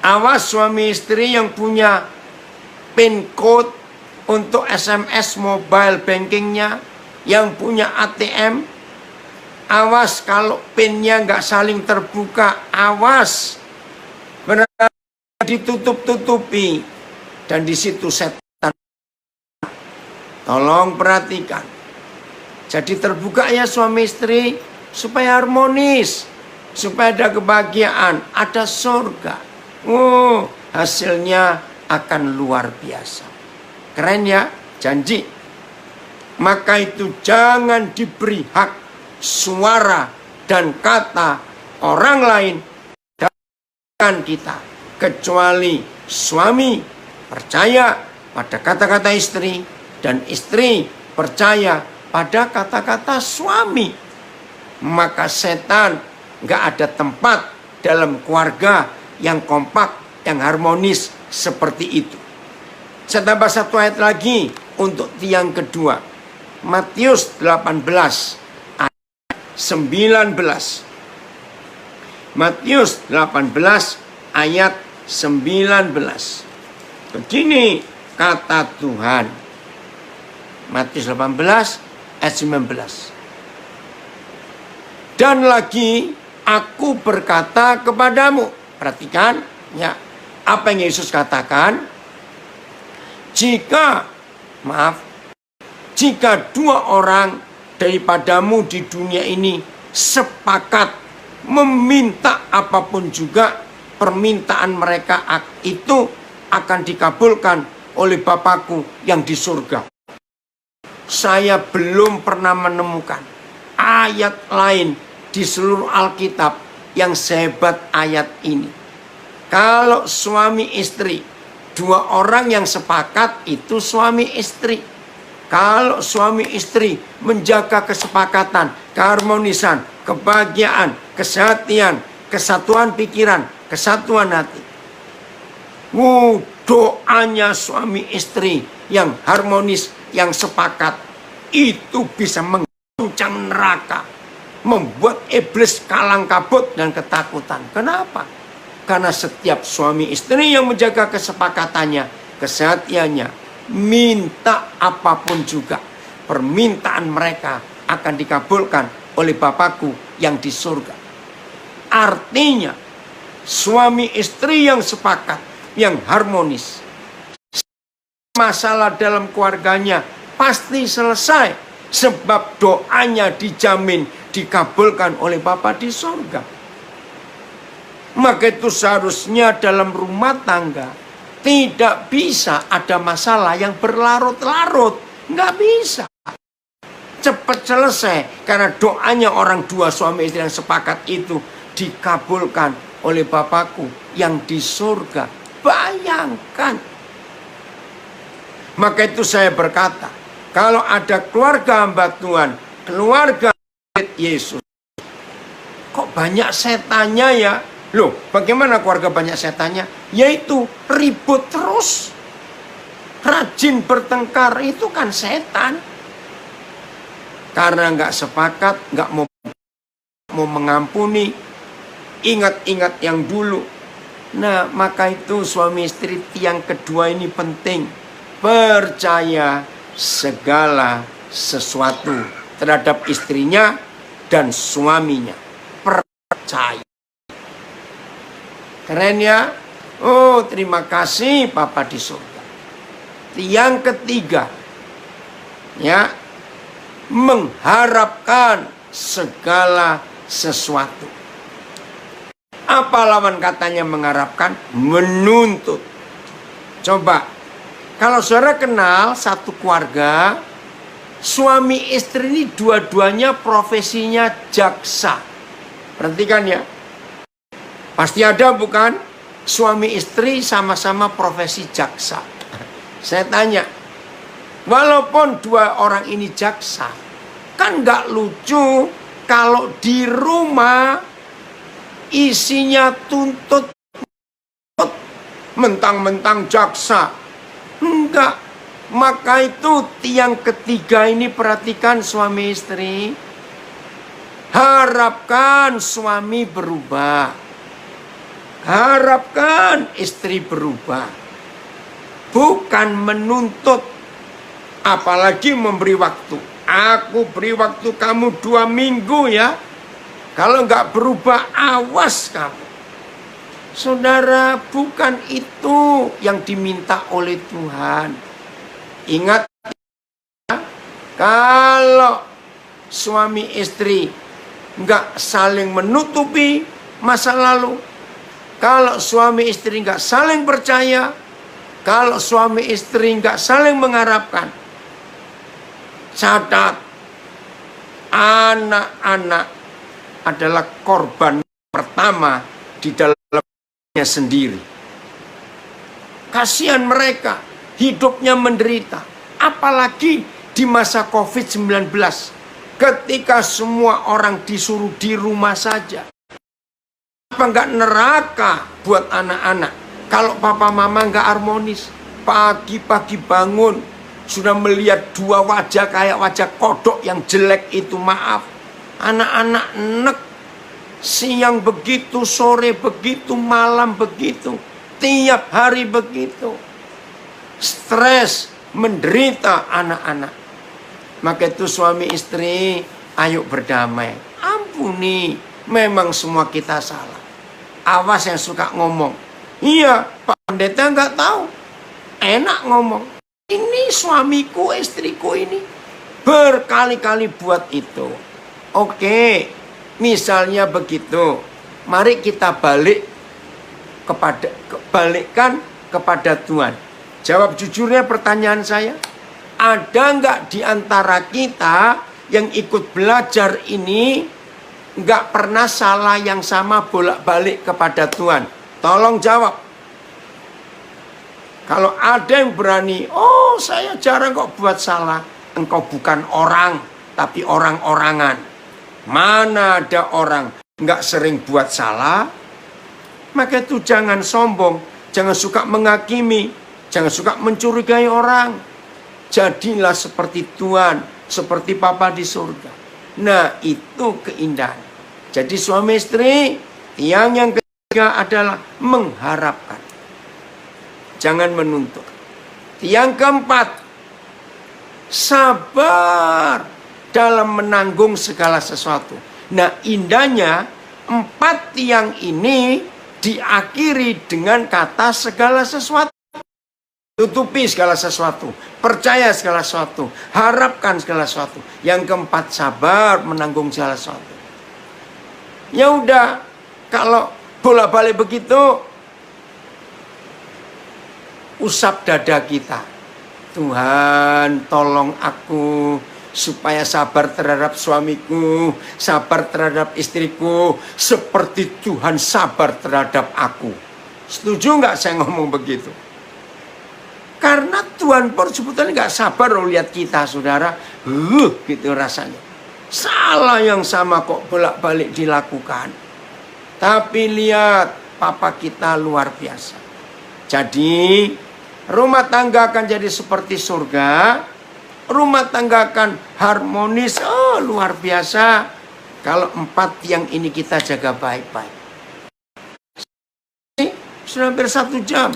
Awas suami istri yang punya PIN code untuk SMS mobile bankingnya, yang punya ATM. Awas kalau PIN-nya nggak saling terbuka. Awas. Benar ditutup-tutupi. Dan di situ setan. Tolong perhatikan. Jadi terbuka ya suami istri supaya harmonis, supaya ada kebahagiaan, ada surga. Hasilnya akan luar biasa. Keren ya, janji. Maka itu jangan diberi hak suara dan kata orang lain dan kita, kecuali suami percaya pada kata-kata istri dan istri percaya pada kata-kata suami. Maka setan nggak ada tempat dalam keluarga yang kompak, yang harmonis seperti itu. Saya tambah satu ayat lagi untuk tiang kedua. Matius 18 ayat 19. Matius 18 ayat 19. Begini kata Tuhan. Matius 18 ayat 19. Dan lagi aku berkata kepadamu. Perhatikan ya, apa yang Yesus katakan. Jika dua orang daripadamu di dunia ini sepakat meminta apapun juga, permintaan mereka itu akan dikabulkan oleh Bapakku yang di surga. Saya belum pernah menemukan ayat lain di seluruh Alkitab yang sehebat ayat ini. Kalau suami istri, dua orang yang sepakat itu suami istri. Kalau suami istri menjaga kesepakatan, keharmonisan, kebahagiaan, kesehatan, kesatuan pikiran, kesatuan hati. Doanya suami istri yang harmonis, yang sepakat, itu bisa mengguncang neraka, membuat iblis kalang kabut dan ketakutan. Kenapa? Karena setiap suami istri yang menjaga kesepakatannya, kesehatiannya, minta apapun juga, permintaan mereka akan dikabulkan oleh Bapakku yang di surga. Artinya, suami istri yang sepakat, yang harmonis, masalah dalam keluarganya pasti selesai, sebab doanya dijamin dikabulkan oleh Bapa di surga. Maka itu seharusnya dalam rumah tangga tidak bisa ada masalah yang berlarut-larut. Nggak bisa. Cepat selesai. Karena doanya orang dua suami istri yang sepakat itu dikabulkan oleh Bapakku yang di surga. Bayangkan. Maka itu saya berkata, kalau ada keluarga hamba Tuhan, keluarga Yesus, kok banyak setannya ya? Loh, bagaimana keluarga banyak setannya? Yaitu ribut terus, rajin bertengkar, itu kan setan. Karena nggak sepakat, nggak mau mengampuni, ingat-ingat yang dulu. Nah, maka itu suami istri yang kedua ini penting. Percaya segala sesuatu terhadap istrinya dan suaminya. Percaya. Keren ya? Oh, terima kasih Papa di surga. Yang ketiga, Ya, mengharapkan segala sesuatu. Apa lawan katanya mengharapkan? Menuntut. Coba, kalau saudara kenal satu keluarga, suami istri ini dua-duanya profesinya jaksa. Perhatikan ya. Pasti ada bukan? Suami istri sama-sama profesi jaksa. Saya tanya, walaupun dua orang ini jaksa, kan gak lucu kalau di rumah isinya tuntut mentang-mentang jaksa. Enggak. Maka itu tiang ketiga ini, perhatikan suami istri, harapkan suami berubah, harapkan istri berubah. Bukan menuntut, apalagi memberi waktu. Aku beri waktu kamu 2 minggu ya. Kalau nggak berubah, awas kamu. Saudara, bukan itu yang diminta oleh Tuhan. Ingat, kalau suami istri nggak saling menutupi masa lalu, kalau suami istri nggak saling percaya, kalau suami istri nggak saling mengharapkan, catat, anak-anak adalah korban pertama di dalamnya sendiri. Kasihan mereka, hidupnya menderita. Apalagi di masa COVID-19, ketika semua orang disuruh di rumah saja. Apa nggak neraka buat anak-anak? Kalau papa mama nggak harmonis, pagi-pagi bangun sudah melihat 2 wajah kayak wajah kodok yang jelek itu, maaf. Anak-anak nek, siang begitu, sore begitu, malam begitu, tiap hari begitu. Stres, menderita anak-anak. Maka itu suami istri, ayo berdamai. Ampuni, memang semua kita salah. Awas yang suka ngomong, iya, Pak Pendeta nggak tahu. Enak ngomong. Ini suamiku, istriku ini berkali-kali buat itu. Oke, misalnya begitu. Mari kita balikkan kepada Tuhan. Jawab jujurnya pertanyaan saya. Ada nggak di antara kita yang ikut belajar ini nggak pernah salah yang sama bolak-balik kepada Tuhan? Tolong jawab. Kalau ada yang berani, oh saya jarang kok buat salah. Engkau bukan orang, tapi orang-orangan. Mana ada orang nggak sering buat salah? Maka itu jangan sombong, jangan suka menghakimi, jangan suka mencurigai orang. Jadilah seperti Tuhan, seperti Papa di surga. Nah, itu keindahan. Jadi suami istri, tiang yang ketiga adalah mengharapkan. Jangan menuntut. Yang keempat, sabar dalam menanggung segala sesuatu. Nah, indahnya 4 tiang ini diakhiri dengan kata segala sesuatu. Tutupi segala sesuatu, percaya segala sesuatu, harapkan segala sesuatu. Yang keempat, sabar menanggung segala sesuatu. Ya udah, kalau bolak-balik begitu, usap dada kita. Tuhan, tolong aku supaya sabar terhadap suamiku, sabar terhadap istriku, seperti Tuhan sabar terhadap aku. Setuju nggak saya ngomong begitu? Karena Tuhan pun sebetulnya nggak sabar loh lihat kita, saudara. Gitu rasanya. Salah yang sama kok bolak-balik dilakukan. Tapi lihat, Papa kita luar biasa. Jadi, rumah tangga akan jadi seperti surga. Rumah tangga akan harmonis. Oh, luar biasa. Kalau 4 tiang ini kita jaga baik-baik. Sudah hampir 1 jam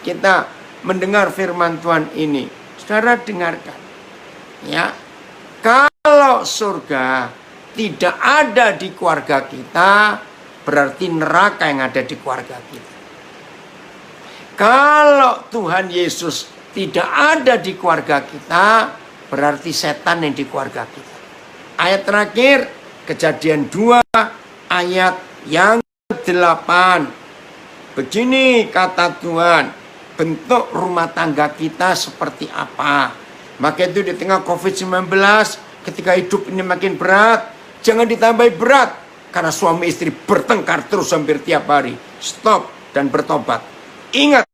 kita mendengar firman Tuhan ini. Saudara dengarkan. Ya. Kalau surga tidak ada di keluarga kita, berarti neraka yang ada di keluarga kita. Kalau Tuhan Yesus tidak ada di keluarga kita, berarti setan yang di keluarga kita. Ayat terakhir, Kejadian 2 ayat yang 8. Begini kata Tuhan, bentuk rumah tangga kita seperti apa. Maka itu di tengah COVID-19, ketika hidup ini makin berat, jangan ditambah berat. Karena suami istri bertengkar terus hampir tiap hari. Stop dan bertobat. Ingat,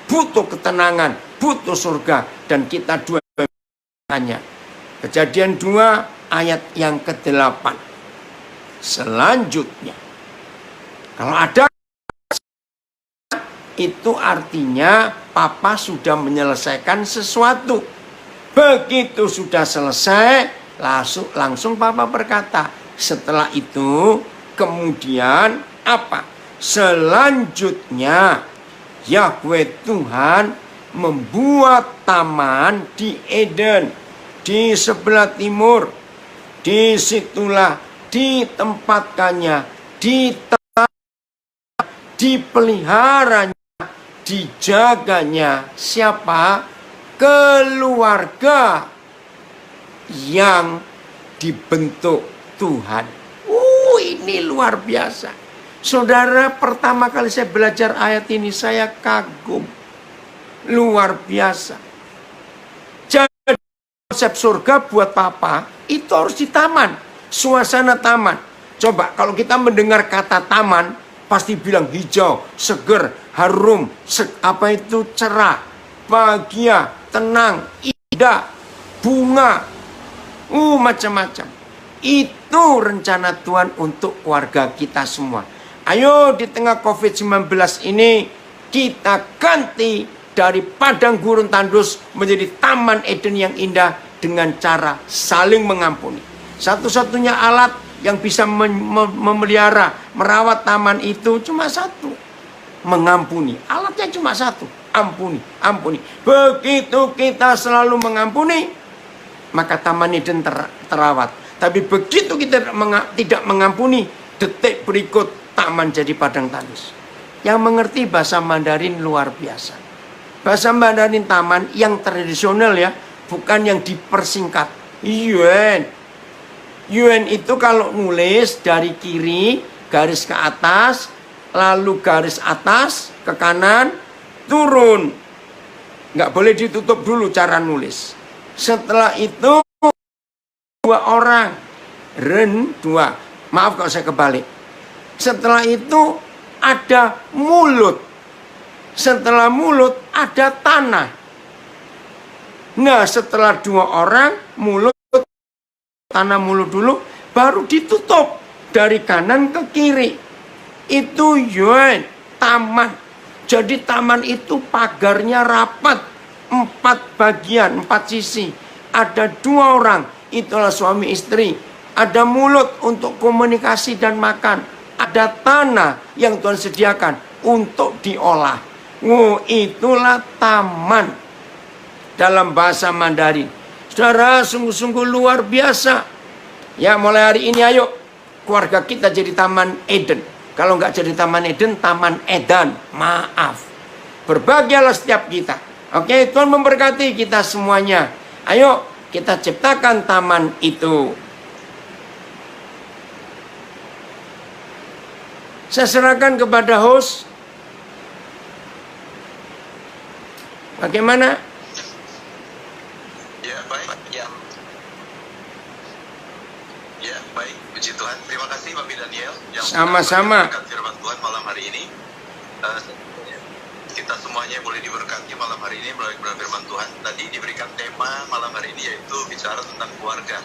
butuh ketenangan, butuh surga. Dan kita dua hanya. Kejadian 2 ayat yang ke-8. Selanjutnya, kalau ada, itu artinya papa sudah menyelesaikan sesuatu. Begitu sudah selesai, langsung papa berkata, setelah itu kemudian apa? Selanjutnya Yahweh Tuhan membuat taman di Eden, di sebelah timur. Disitulah ditempatkannya, dipeliharanya, dijaganya. Siapa? Keluarga yang dibentuk Tuhan. Ini luar biasa. Saudara, pertama kali saya belajar ayat ini, saya kagum. Luar biasa. Jadi konsep surga buat papa itu harus di taman, suasana taman. Coba kalau kita mendengar kata taman, pasti bilang hijau, seger, harum, cerah, bahagia, tenang, indah, bunga, macam-macam. Itu rencana Tuhan untuk keluarga kita semua. Ayo di tengah COVID-19 ini kita ganti dari padang gurun tandus menjadi taman Eden yang indah dengan cara saling mengampuni. Satu-satunya alat yang bisa memelihara, merawat taman itu cuma satu. Mengampuni. Alatnya cuma satu. Ampuni, ampuni. Begitu kita selalu mengampuni, maka taman Eden terawat. Tapi begitu kita tidak mengampuni, detik berikut taman jadi padang tandus. Yang mengerti bahasa Mandarin luar biasa. Bahasa Mandarin taman yang tradisional ya, bukan yang dipersingkat. Yuan. Yuan itu kalau nulis dari kiri, garis ke atas, lalu garis atas, ke kanan, turun. Nggak boleh ditutup dulu cara nulis. Setelah itu, 2 orang. Ren 2. Maaf kalau saya kebalik. Setelah itu, ada mulut. Setelah mulut, ada tanah. Nah, setelah 2 orang, mulut, tanah mulut dulu, baru ditutup dari kanan ke kiri. Itu yuan, taman. Jadi taman itu pagarnya rapat, 4 bagian, 4 sisi. Ada 2 orang, itulah suami istri. Ada mulut untuk komunikasi dan makan. Ada tanah yang Tuhan sediakan untuk diolah. Itulah taman dalam bahasa Mandarin. Saudara, sungguh-sungguh luar biasa. Ya, mulai hari ini ayo keluarga kita jadi taman Eden. Kalau nggak jadi taman Eden, taman Edan. Maaf. Berbahagialah setiap kita. Oke, Tuhan memberkati kita semuanya. Ayo kita ciptakan taman itu. Saya serahkan kepada host. Bagaimana? Ya, baik. Ya, baik. Puji Tuhan. Terima kasih Bapak Daniel yang sama-sama firman Tuhan malam hari ini. Kita semuanya boleh diberkati malam hari ini melalui firman Tuhan. Tadi diberikan tema malam hari ini yaitu bicara tentang keluarga.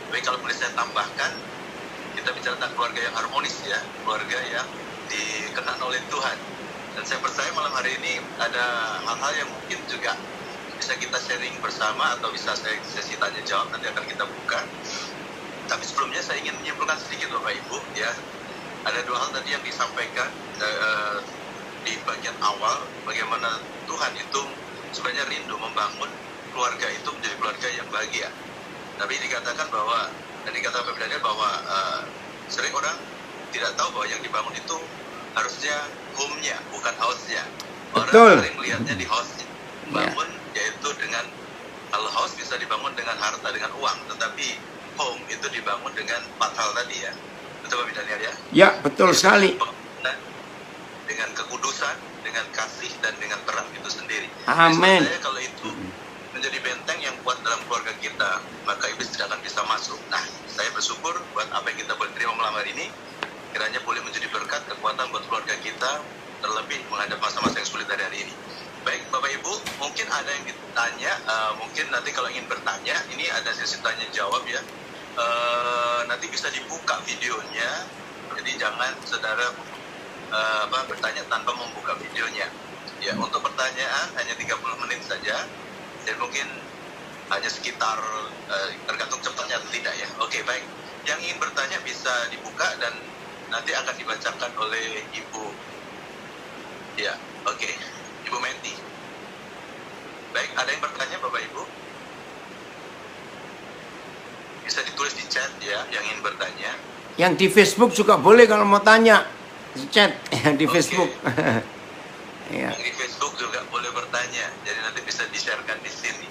Tapi kalau boleh saya tambahkan, kita bicara tentang keluarga yang harmonis ya, keluarga yang dikenal oleh Tuhan. Dan saya percaya malam hari ini ada hal-hal yang mungkin juga bisa kita sharing bersama atau bisa sesi tanya jawab, nanti akan kita buka. Tapi sebelumnya saya ingin menyimpulkan sedikit Bapak Ibu ya. Ada 2 hal tadi yang disampaikan di bagian awal, bagaimana Tuhan itu sebenarnya rindu membangun keluarga itu menjadi keluarga yang bahagia. Tapi dikatakan bahwa, dan dikatakan Bapak Daniel bahwa sering orang tidak tahu bahwa yang dibangun itu harusnya home-nya, bukan house-nya. Orang sering melihatnya di house-nya. Bangun yaitu dengan Kalau house bisa dibangun dengan harta, dengan uang, tetapi home itu dibangun dengan 4 hal tadi ya. Betul Pak Daniel ya? Ya, betul sekali. Dengan kekudusan, dengan kasih, dan dengan terang itu sendiri. Amin. Saya kalau itu menjadi benteng yang kuat dalam keluarga kita, maka iblis tidak akan bisa masuk. Nah, saya bersyukur buat apa yang kita boleh terima malam hari ini, kiranya boleh menjadi berkat, kekuatan buat keluarga kita, terlebih menghadap masa-masa yang sulit dari hari ini. Baik, Bapak Ibu, mungkin ada yang ditanya, mungkin nanti kalau ingin bertanya, ini ada sesi tanya jawab ya. Nanti bisa dibuka videonya, jadi jangan saudara bertanya tanpa membuka videonya. Ya, untuk pertanyaan hanya 30 menit saja, dan mungkin hanya sekitar tergantung cepatnya atau tidak ya. Oke, baik. Yang ingin bertanya bisa dibuka dan nanti akan dibacakan oleh Ibu. Ya, oke. Ibu Menti. Baik, ada yang bertanya Bapak Ibu? Bisa ditulis di chat ya, yang ingin bertanya. Yang di Facebook juga boleh kalau mau tanya. Di chat di Facebook. Ya. Yang di Facebook juga boleh bertanya. Jadi nanti bisa di-sharekan di sini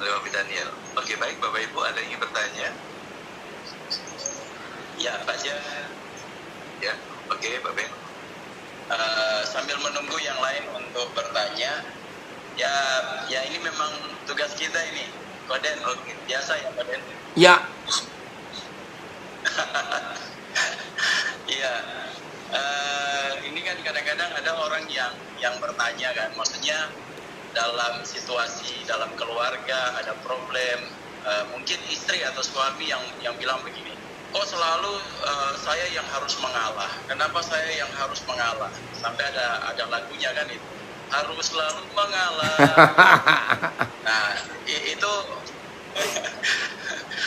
oleh Bapak Daniel. Oke, baik Bapak Ibu, ada yang ingin bertanya? Ya, Pak Jan. Ya, oke Pak Ben. Sambil menunggu yang lain untuk bertanya, ya ini memang tugas kita ini, Koden. Oke, biasa ya Koden. Ya. Iya. Ini kan kadang-kadang ada orang yang bertanya kan, maksudnya dalam situasi dalam keluarga ada problem, mungkin istri atau suami yang bilang begini, kok selalu saya yang harus mengalah, kenapa saya yang harus mengalah, sampai ada lagunya kan itu, harus selalu mengalah. Nah itu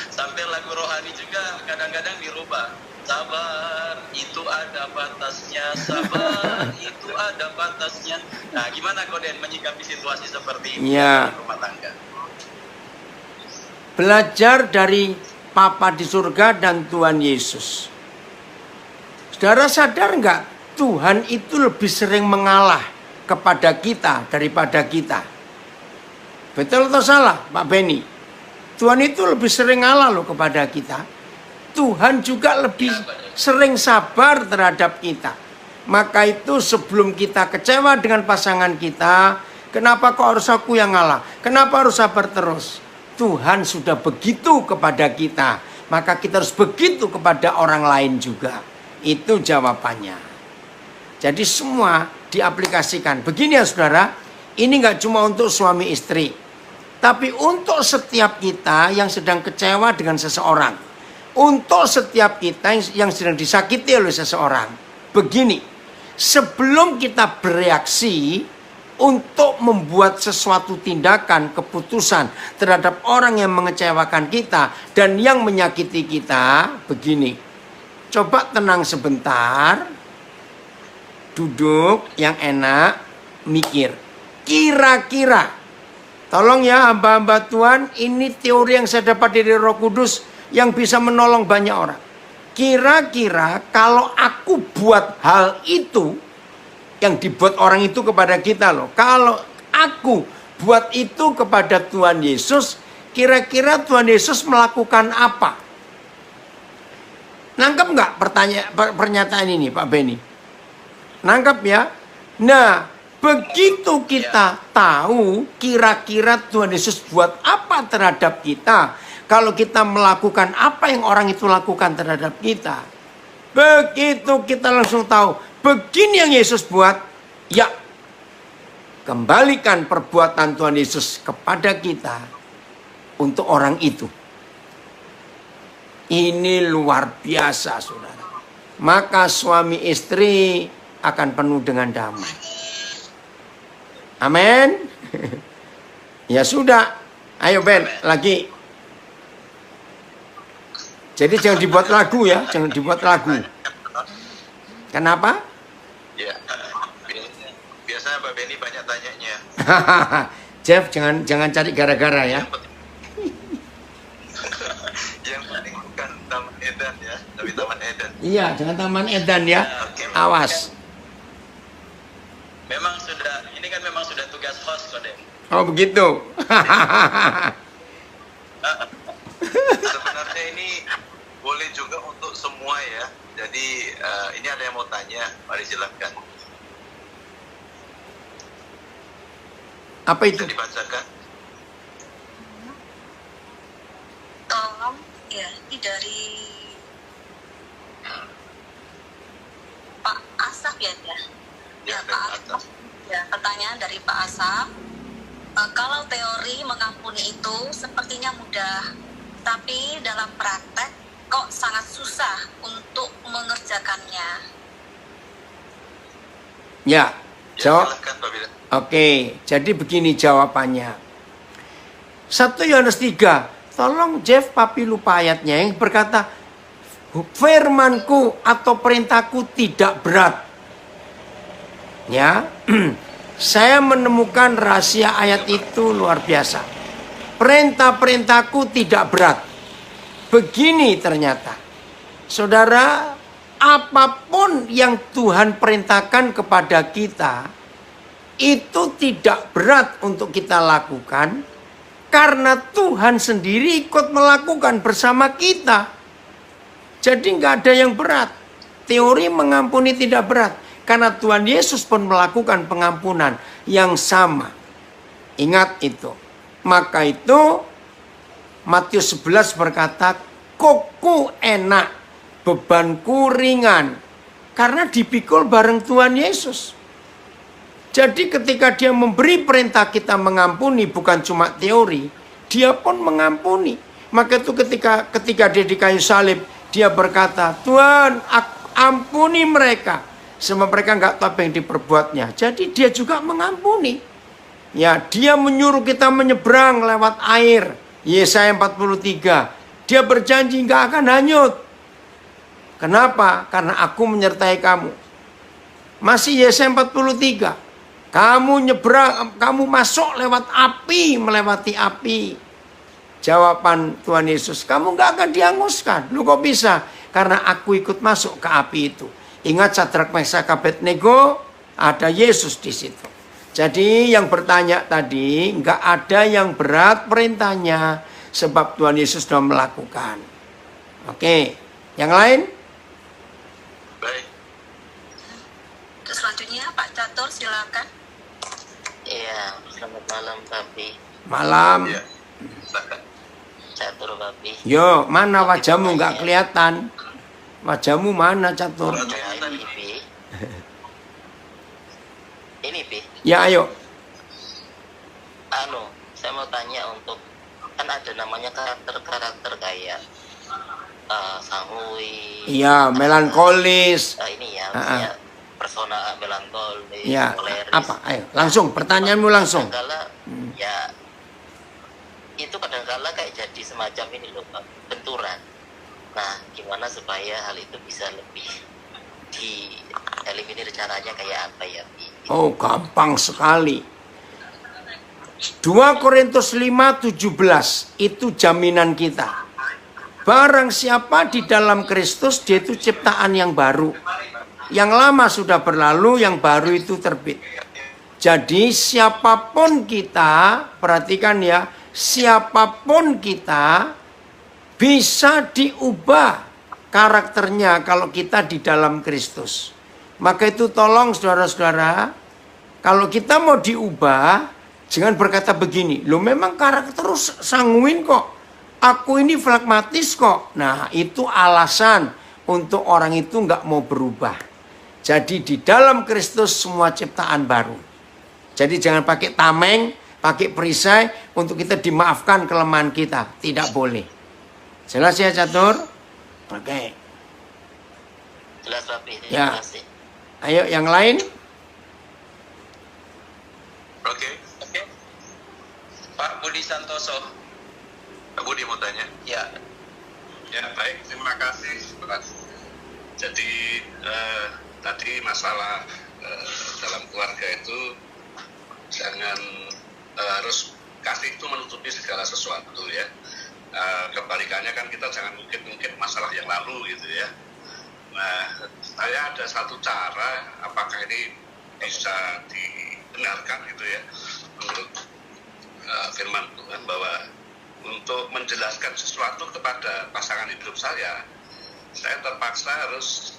sampai lagu rohani juga kadang-kadang dirubah. Sabar itu ada batasnya, sabar itu ada batasnya. Nah, gimana Koden menyikapi situasi seperti ini Ya. dalam rumah tangga? Belajar dari Papa di surga dan Tuhan Yesus. Saudara sadar nggak? Tuhan itu lebih sering mengalah kepada kita daripada kita. Betul atau salah Pak Beni? Tuhan itu lebih sering ngalah loh kepada kita. Tuhan juga lebih sering sabar terhadap kita. Maka itu sebelum kita kecewa dengan pasangan kita, kenapa kok harus aku yang ngalah? Kenapa harus sabar terus? Tuhan sudah begitu kepada kita, maka kita harus begitu kepada orang lain juga. Itu jawabannya. Jadi semua diaplikasikan. Begini ya saudara, ini nggak cuma untuk suami istri, tapi untuk setiap kita yang sedang kecewa dengan seseorang. Untuk setiap kita yang sedang disakiti oleh seseorang. Begini, sebelum kita bereaksi untuk membuat sesuatu tindakan, keputusan terhadap orang yang mengecewakan kita dan yang menyakiti kita, begini. Coba tenang sebentar, duduk yang enak, mikir. Kira-kira, tolong ya hamba-hamba Tuhan, ini teori yang saya dapat dari Roh Kudus yang bisa menolong banyak orang. Kira-kira kalau aku buat hal itu, yang dibuat orang itu kepada kita loh. Kalau aku buat itu kepada Tuhan Yesus, kira-kira Tuhan Yesus melakukan apa? Nangkep nggak pernyataan ini Pak Beni? Nangkep ya? Nah, begitu kita tahu kira-kira Tuhan Yesus buat apa terhadap kita, kalau kita melakukan apa yang orang itu lakukan terhadap kita, begitu kita langsung tahu, begini yang Yesus buat, ya kembalikan perbuatan Tuhan Yesus kepada kita untuk orang itu. Ini luar biasa saudara. Maka suami istri akan penuh dengan damai. Amin. Ya sudah, ayo Ben lagi. Jadi jangan dibuat lagu ya, jangan dibuat lagu. Kenapa? Ya, biasanya Pak Beni banyak tanyanya. Jeff, jangan cari gara-gara ya. Yang penting bukan Taman Eden ya, tapi Taman Eden. Iya, jangan Taman Eden ya. Awas. Memang sudah, ini kan memang sudah tugas host Koden. Oh begitu. Sebenarnya ini boleh juga untuk semua ya. Jadi ini ada yang mau tanya, mari silakan. Apa itu? Bisa dibacakan? Tolong ya, ini dari Pak Asaf ya, ya. Ya, Pak Asaf. Ya, pertanyaan dari Pak Asaf. Kalau teori mengampuni itu sepertinya mudah, tapi dalam praktek kok sangat susah untuk mengerjakannya. Ya, jawab. Silakan Pak Bila. Oke, jadi begini jawabannya. 1 Yohanes 3, tolong Jeff Papi lupa ayatnya yang berkata, firmanku atau perintahku tidak berat. Ya, saya menemukan rahasia ayat itu luar biasa. Perintah-perintahku tidak berat. Begini ternyata, saudara, apapun yang Tuhan perintahkan kepada kita, itu tidak berat untuk kita lakukan, karena Tuhan sendiri ikut melakukan bersama kita. Jadi nggak ada yang berat. Teori mengampuni tidak berat, karena Tuhan Yesus pun melakukan pengampunan yang sama. Ingat itu. Maka itu Matius 11 berkata, kokku enak, bebanku ringan. Karena dipikul bareng Tuhan Yesus. Jadi ketika dia memberi perintah kita mengampuni, bukan cuma teori, dia pun mengampuni. Maka itu ketika dia di kayu salib, dia berkata, Tuhan ampuni mereka. Sebab mereka nggak tahu apa yang diperbuatnya. Jadi dia juga mengampuni. Ya, dia menyuruh kita menyeberang lewat air. Yesaya 43. Dia berjanji nggak akan hanyut. Kenapa? Karena aku menyertai kamu. Masih Yesaya 43. Kamu nyebrang, kamu masuk lewat api, melewati api. Jawaban Tuhan Yesus, kamu nggak akan dihanguskan. Lu kok bisa? Karena aku ikut masuk ke api itu. Ingat Sadrak, Meshak, Abednego, ada Yesus di situ. Jadi yang bertanya tadi, nggak ada yang berat perintahnya, sebab Tuhan Yesus sudah melakukan. Oke, yang lain? Baik. Selanjutnya Pak Catur silakan. Iya, selamat malam Papi. Malam. Ya, silakan. Catur Papi. Yo, mana wajahmu nggak kelihatan? Wajahmu mana, Catur? Ya, ini Pi. Ini Pi. Ya, ayo. Saya mau tanya untuk, kan ada namanya karakter-karakter kayak Sanhui. Iya, melankolis. Ini ya, maksudnya persona melankolis, Ya, koleris. apa? Ayo, langsung. Pertanyaanmu langsung. Kadangkala, ya, itu kadangkala kayak jadi semacam ini loh, Pak, benturan. Nah, gimana supaya hal itu bisa lebih dieliminir, caranya kayak apa ya, Pi? Oh, gampang sekali. 2 Korintus 5:17 itu jaminan kita. Barang siapa di dalam Kristus, dia itu ciptaan yang baru. Yang lama sudah berlalu, yang baru itu terbit. Jadi siapapun kita, perhatikan ya, siapapun kita bisa diubah karakternya kalau kita di dalam Kristus. Maka itu tolong saudara-saudara, kalau kita mau diubah, jangan berkata begini, lo memang karakter terus sanguin kok, aku ini flagmatis kok. Nah, itu alasan untuk orang itu nggak mau berubah. Jadi di dalam Kristus semua ciptaan baru. Jadi jangan pakai tameng, pakai perisai untuk kita dimaafkan kelemahan kita. Tidak boleh. Jelas ya, Catur? Oke. Jelas Papi, Ya. terima kasih. Ayo yang lain. Oke. Pak Budi Santoso. Pak Budi mau tanya. Ya, Ya baik, terima kasih Pak. Jadi tadi masalah dalam keluarga itu jangan harus kasih itu menutupi segala sesuatu ya. Kebalikannya kan kita jangan mungkin masalah yang lalu gitu ya. Nah, saya ada satu cara, apakah ini bisa dibenarkan gitu ya menurut firman Tuhan bahwa untuk menjelaskan sesuatu kepada pasangan hidup saya terpaksa harus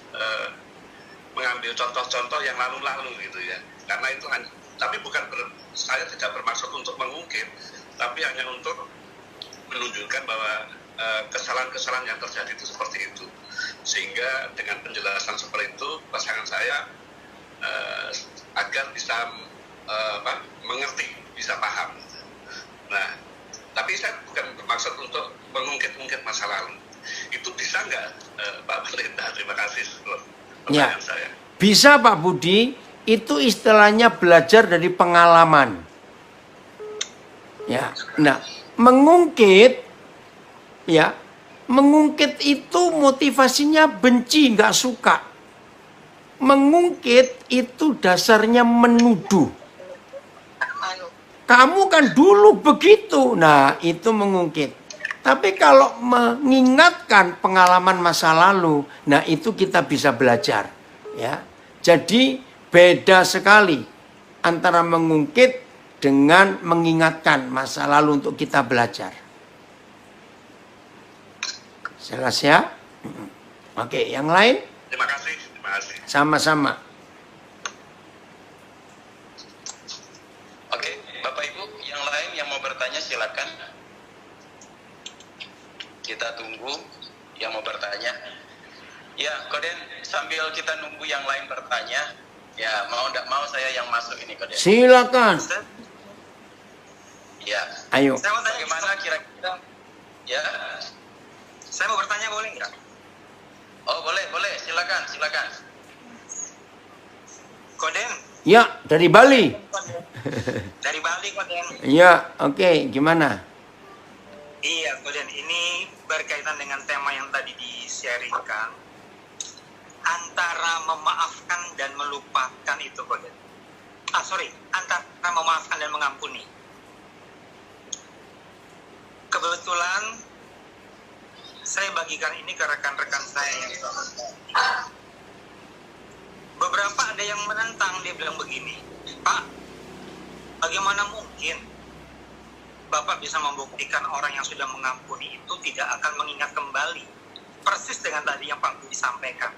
mengambil contoh-contoh yang lalu-lalu gitu ya. Karena itu hanya, tapi saya tidak bermaksud untuk mengungkit, tapi hanya untuk menunjukkan bahwa kesalahan-kesalahan yang terjadi itu seperti itu. Sehingga dengan penjelasan seperti itu pasangan saya agar bisa mengerti, bisa paham. Nah, tapi saya bukan bermaksud untuk mengungkit-ungkit masa lalu. Itu bisa nggak, Pak Pendeta? Terima kasih pertanyaan saya. Bisa, Pak Budi. Itu istilahnya belajar dari pengalaman. Ya, nah, mengungkit itu motivasinya benci, nggak suka. Mengungkit itu dasarnya menuduh. Kamu kan dulu begitu. Nah, itu mengungkit. Tapi kalau mengingatkan pengalaman masa lalu, nah itu kita bisa belajar. Ya, jadi beda sekali antara mengungkit dengan mengingatkan masa lalu untuk kita belajar. Jelas ya? Oke, yang lain? Terima kasih. Sama-sama. Oke, Bapak Ibu, yang lain yang mau bertanya silakan. Kita tunggu yang mau bertanya. Ya, Koden, sambil kita nunggu yang lain bertanya, ya mau tidak mau saya yang masuk ini, Koden. Silakan. Ya. Ayo. Saya mau tanya bagaimana kira-kira? Ya. Saya mau bertanya, boleh nggak? Oh, boleh. Silakan. Koden. Ya, dari Bali. Dari Bali, Koden. Ya, oke. Gimana? Iya, Koden. Ini berkaitan dengan tema yang tadi di-sharingkan. Antara memaafkan dan melupakan itu, Koden. Antara memaafkan dan mengampuni. Kebetulan saya bagikan ini ke rekan-rekan saya yang beberapa ada yang menentang. Dia bilang begini, Pak, bagaimana mungkin Bapak bisa membuktikan orang yang sudah mengampuni itu tidak akan mengingat kembali? Persis dengan tadi yang Pak Budi sampaikan.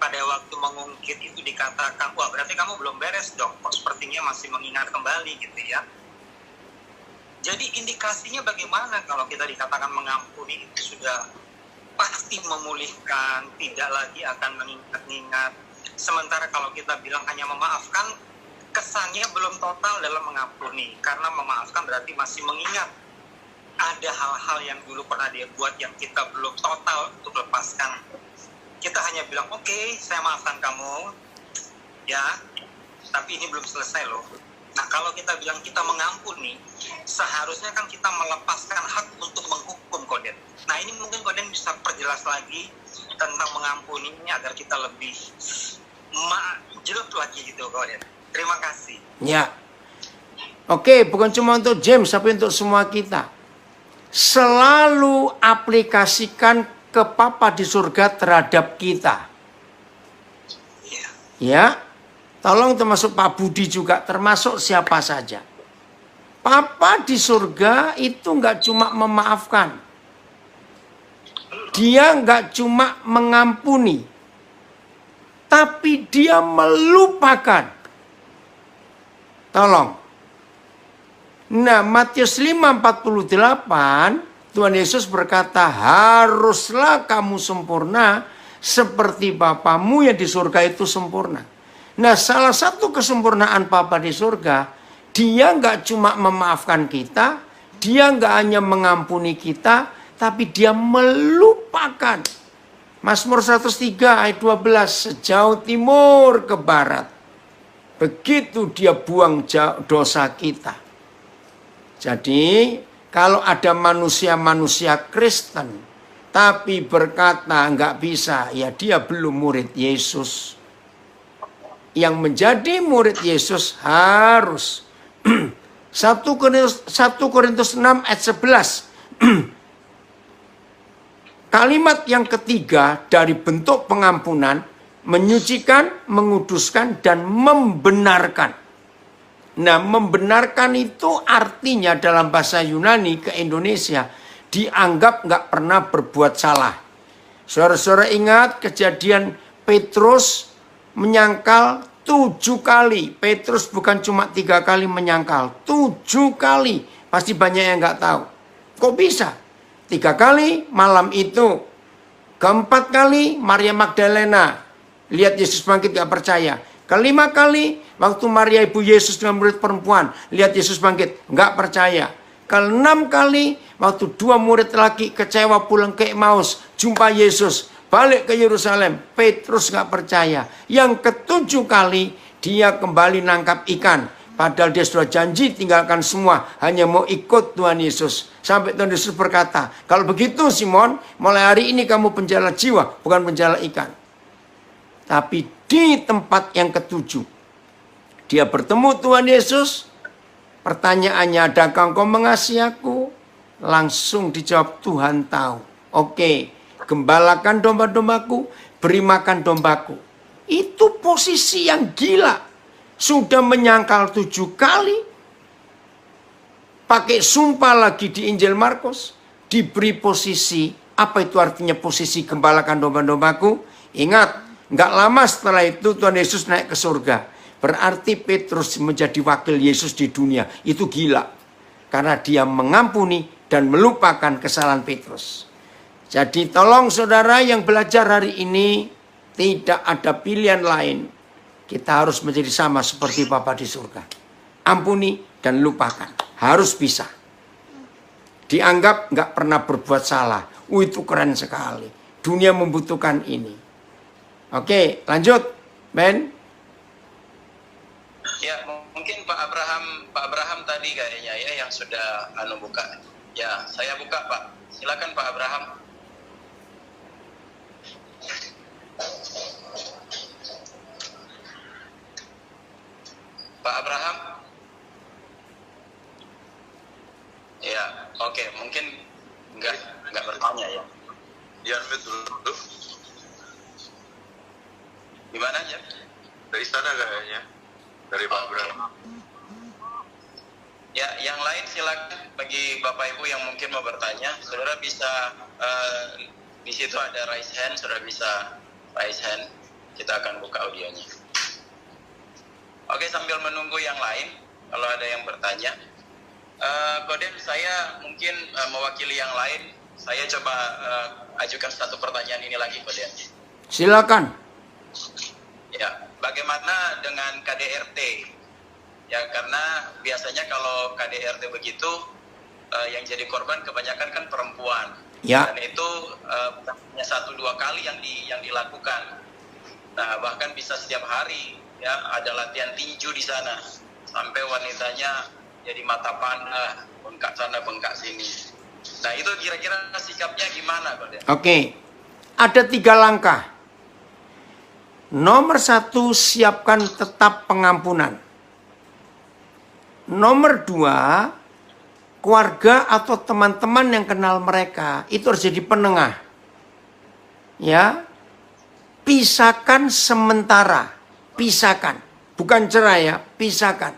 Pada waktu mengungkit itu dikatakan, wah berarti kamu belum beres dong, kok sepertinya masih mengingat kembali gitu ya. Jadi indikasinya bagaimana kalau kita dikatakan mengampuni itu sudah pasti memulihkan, tidak lagi akan mengingat-ingat. Sementara kalau kita bilang hanya memaafkan, kesannya belum total dalam mengampuni. Karena memaafkan berarti masih mengingat. Ada hal-hal yang dulu pernah dia buat yang kita belum total untuk lepaskan. Kita hanya bilang, oke, saya maafkan kamu, ya, tapi ini belum selesai loh. Nah, kalau kita bilang kita mengampuni, seharusnya kan kita melepaskan hak untuk menghukum, Koden. Nah, ini mungkin Koden bisa perjelas lagi tentang mengampuninya agar kita lebih jelek lagi gitu, Koden. Terima kasih. Ya. Oke, bukan cuma untuk James, tapi untuk semua kita. Selalu aplikasikan ke Papa di surga terhadap kita. Ya. Tolong termasuk Pak Budi juga, termasuk siapa saja. Papa di surga itu nggak cuma memaafkan. Dia nggak cuma mengampuni. Tapi dia melupakan. Tolong. Nah, Matius 5:48, Tuhan Yesus berkata, haruslah kamu sempurna seperti Bapamu yang di surga itu sempurna. Nah, salah satu kesempurnaan Bapa di surga, dia nggak cuma memaafkan kita, dia nggak hanya mengampuni kita, tapi dia melupakan. Mazmur 103 ayat 12, sejauh timur ke barat, begitu dia buang dosa kita. Jadi, kalau ada manusia-manusia Kristen, tapi berkata nggak bisa, ya dia belum murid Yesus. Yang menjadi murid Yesus harus 1 Korintus 6 ayat 11. Kalimat yang ketiga dari bentuk pengampunan, menyucikan, menguduskan, dan membenarkan. Nah, membenarkan itu artinya dalam bahasa Yunani ke Indonesia dianggap nggak pernah berbuat salah. Saudara-saudara ingat kejadian Petrus menyangkal 7 kali. Petrus bukan cuma 3 kali menyangkal, 7 kali. Pasti banyak yang nggak tahu. Kok bisa? 3 kali malam itu. Keempat kali Maria Magdalena lihat Yesus bangkit gak percaya. Kelima kali waktu Maria ibu Yesus dengan murid perempuan lihat Yesus bangkit gak percaya. Keenam kali waktu 2 murid lagi kecewa pulang ke Emmaus jumpa Yesus balik ke Yerusalem, Petrus gak percaya. Yang ke-7 kali dia kembali nangkap ikan, padahal dia sudah janji tinggalkan semua, hanya mau ikut Tuhan Yesus. Sampai Tuhan Yesus berkata, kalau begitu Simon, mulai hari ini kamu penjala jiwa, bukan penjala ikan. Tapi di tempat yang ke-7, dia bertemu Tuhan Yesus. Pertanyaannya, adakah engkau mengasihi aku? Langsung dijawab, Tuhan tahu. Oke, gembalakan domba-dombaku, beri makan dombaku. Itu posisi yang gila. Sudah menyangkal 7 kali. Pakai sumpah lagi di Injil Markus. Diberi posisi. Apa itu artinya posisi gembalakan domba-dombaku? Ingat, nggak lama setelah itu Tuhan Yesus naik ke surga. Berarti Petrus menjadi wakil Yesus di dunia. Itu gila. Karena dia mengampuni dan melupakan kesalahan Petrus. Jadi tolong saudara yang belajar hari ini, tidak ada pilihan lain. Kita harus menjadi sama seperti Bapa di surga. Ampuni dan lupakan. Harus bisa. Dianggap nggak pernah berbuat salah. Itu keren sekali. Dunia membutuhkan ini. Oke, lanjut. Ben. Ya, mungkin Pak Abraham tadi kayaknya ya yang sudah buka. Ya, saya buka Pak. Silakan Pak Abraham. Pak Abraham? Ya, oke, mungkin enggak bertanya ya. Jan dulu. Gimana ya? Dari sana kayaknya. Dari Pak Abraham. Ya, yang lain silakan bagi Bapak Ibu yang mungkin mau bertanya, saudara bisa di situ ada raise hand, saudara bisa raise hand. Kita akan buka audionya. Oke, sambil menunggu yang lain, kalau ada yang bertanya, Koden, saya mungkin mewakili yang lain. Saya coba ajukan satu pertanyaan ini lagi, Koden. Silakan. Ya, bagaimana dengan KDRT? Ya, karena biasanya kalau KDRT begitu, yang jadi korban kebanyakan kan perempuan. Ya. Dan itu hanya 1-2 kali yang dilakukan. Nah, bahkan bisa setiap hari. Ya, ada latihan tinju di sana sampai wanitanya jadi mata panah, bengkak sana bengkak sini. Nah, itu kira-kira sikapnya gimana, Koden? Oke, ada 3 langkah. Nomor 1, siapkan tetap pengampunan. Nomor 2, keluarga atau teman-teman yang kenal mereka itu harus jadi penengah. Ya, pisahkan sementara. Pisahkan, bukan cerai ya, pisahkan.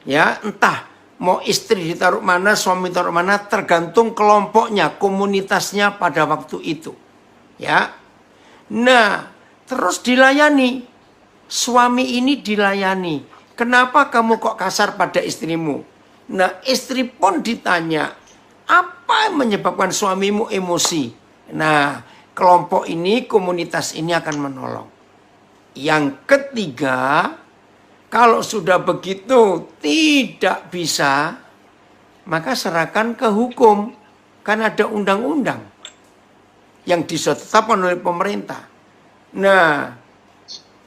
Ya, entah mau istri ditaruh mana, suami taruh mana, tergantung kelompoknya, komunitasnya pada waktu itu. Ya. Nah, terus dilayani. Suami ini dilayani. Kenapa kamu kok kasar pada istrimu? Nah, istri pun ditanya, apa yang menyebabkan suamimu emosi? Nah, kelompok ini, komunitas ini akan menolong. Yang ketiga, kalau sudah begitu tidak bisa, maka serahkan ke hukum. Kan ada undang-undang yang ditetapkan oleh pemerintah. Nah,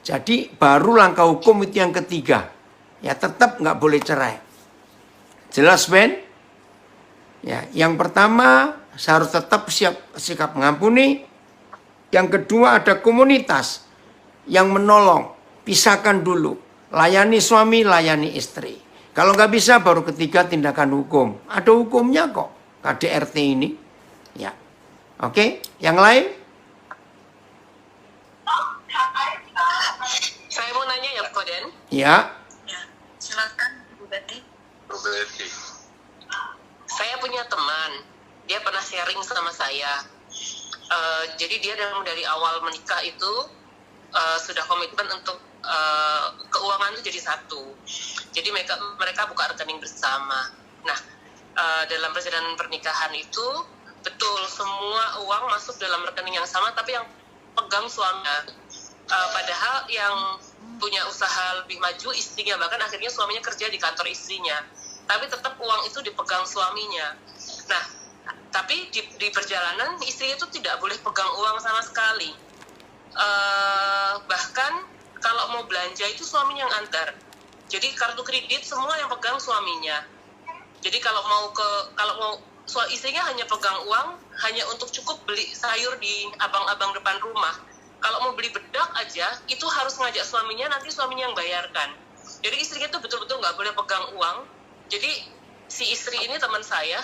jadi baru langkah hukum itu yang ketiga. Ya, tetap nggak boleh cerai. Jelas, Ben? Ya, yang pertama harus tetap sikap mengampuni. Yang kedua ada komunitas yang menolong, pisahkan dulu. Layani suami, layani istri. Kalau nggak bisa, baru ketiga tindakan hukum. Ada hukumnya kok, KDRT ini. Ya, oke. Yang lain? Saya mau nanya ya, Koden. Ya. Ya, silakan. sharing sama saya. Jadi dia dari awal menikah itu sudah komitmen untuk keuangan itu jadi satu. Jadi mereka buka rekening bersama. Nah, dalam perjalanan pernikahan itu betul semua uang masuk dalam rekening yang sama, tapi yang pegang suaminya. Padahal yang punya usaha lebih maju istrinya, bahkan akhirnya suaminya kerja di kantor istrinya. Tapi tetap uang itu dipegang suaminya. Nah, tapi di perjalanan istrinya itu tidak boleh pegang uang sama sekali. Bahkan kalau mau belanja itu suaminya yang antar. Jadi kartu kredit semua yang pegang suaminya. Jadi kalau istrinya hanya pegang uang hanya untuk cukup beli sayur di abang-abang depan rumah. Kalau mau beli bedak aja itu harus ngajak suaminya, nanti suaminya yang bayarkan. Jadi istrinya itu betul-betul nggak boleh pegang uang. Jadi si istri ini teman saya,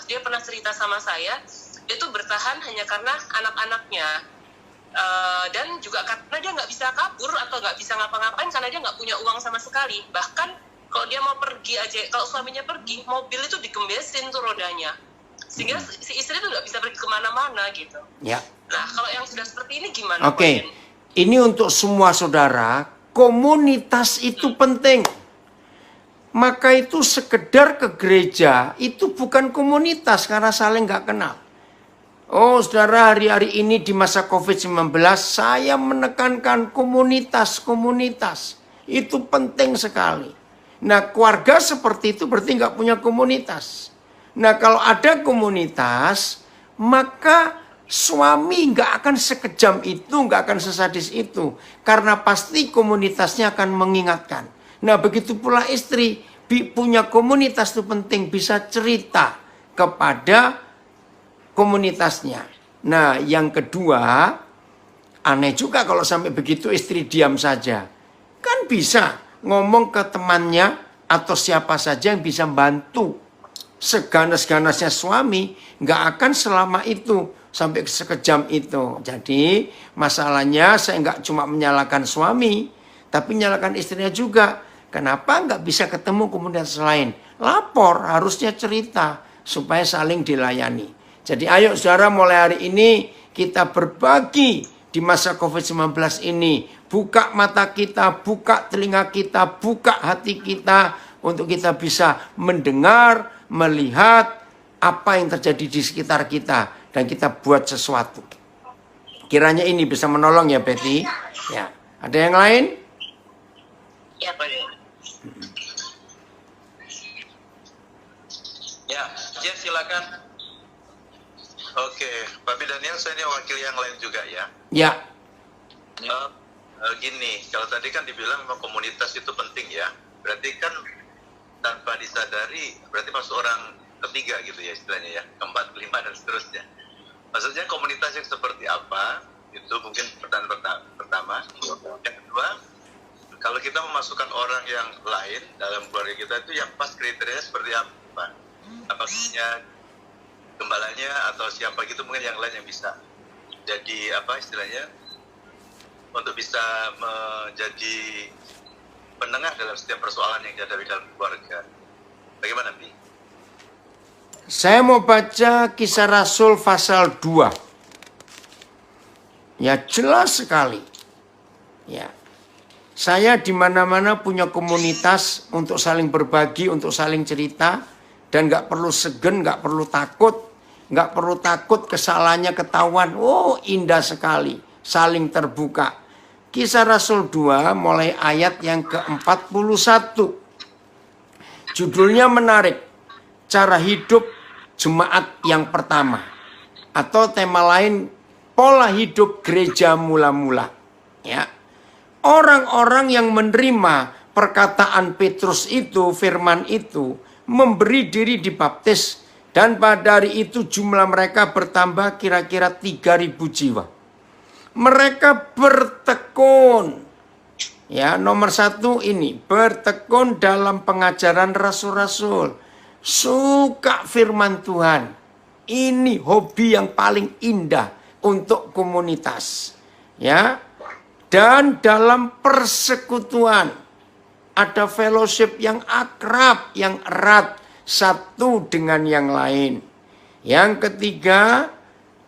dia pernah cerita sama saya, dia tuh bertahan hanya karena anak-anaknya, dan juga karena dia nggak bisa kabur atau nggak bisa ngapa-ngapain karena dia nggak punya uang sama sekali. Bahkan kalau dia mau pergi aja, kalau suaminya pergi, mobil itu digembesin tuh rodanya, sehingga si istri tuh nggak bisa pergi kemana-mana gitu. Ya. Nah, kalau yang sudah seperti ini gimana? Oke, ini untuk semua saudara, komunitas itu penting. Maka itu sekedar ke gereja, itu bukan komunitas karena saling nggak kenal. Oh saudara, hari-hari ini di masa COVID-19, saya menekankan komunitas. Itu penting sekali. Nah keluarga seperti itu berarti nggak punya komunitas. Nah kalau ada komunitas, maka suami nggak akan sekejam itu, nggak akan sesadis itu. Karena pasti komunitasnya akan mengingatkan. Nah begitu pula istri punya komunitas itu penting, bisa cerita kepada komunitasnya. Nah yang kedua, aneh juga kalau sampai begitu istri diam saja. Kan bisa ngomong ke temannya atau siapa saja yang bisa bantu. Seganas-ganasnya suami nggak akan selama itu sampai sekejam itu. Jadi masalahnya saya nggak cuma menyalahkan suami, tapi menyalahkan istrinya juga. Kenapa nggak bisa ketemu komunitas lain? Lapor, harusnya cerita supaya saling dilayani. Jadi ayo saudara, mulai hari ini kita berbagi di masa COVID-19 ini. Buka mata kita, buka telinga kita, buka hati kita untuk kita bisa mendengar, melihat apa yang terjadi di sekitar kita dan kita buat sesuatu. Kiranya ini bisa menolong ya Betty. Ya, ada yang lain? Ya, Pak. Ya, silakan. Oke, Pak Daniel, saya ini wakil yang lain juga ya. Ya. Gini, kalau tadi kan dibilang memang komunitas itu penting ya. Berarti kan tanpa disadari, berarti masuk orang ketiga gitu ya istilahnya ya, keempat, kelima dan seterusnya. Maksudnya komunitas yang seperti apa? Itu mungkin pertanyaan pertama. Yang kedua, kalau kita memasukkan orang yang lain dalam keluarga kita itu yang pas kriteria seperti apa? Apakah gembalanya atau siapa gitu, mungkin yang lain yang bisa jadi apa istilahnya untuk bisa menjadi penengah dalam setiap persoalan yang dihadapi dalam keluarga. Bagaimana, Bi? Saya mau baca Kisah Rasul pasal 2. Ya jelas sekali. Ya. Saya di mana-mana punya komunitas untuk saling berbagi, untuk saling cerita, dan nggak perlu segen, nggak perlu takut kesalahannya ketahuan. Oh indah sekali, saling terbuka. Kisah Rasul 2 mulai ayat yang ke-41. Judulnya menarik, cara hidup jemaat yang pertama. Atau tema lain, pola hidup gereja mula-mula. Ya. Orang-orang yang menerima perkataan Petrus itu, firman itu, memberi diri dibaptis. Dan pada hari itu jumlah mereka bertambah kira-kira 3.000 jiwa. Mereka bertekun. Ya, nomor 1 ini, bertekun dalam pengajaran rasul-rasul. Suka firman Tuhan. Ini hobi yang paling indah untuk komunitas. Ya. Dan dalam persekutuan ada fellowship yang akrab, yang erat satu dengan yang lain. Yang ketiga,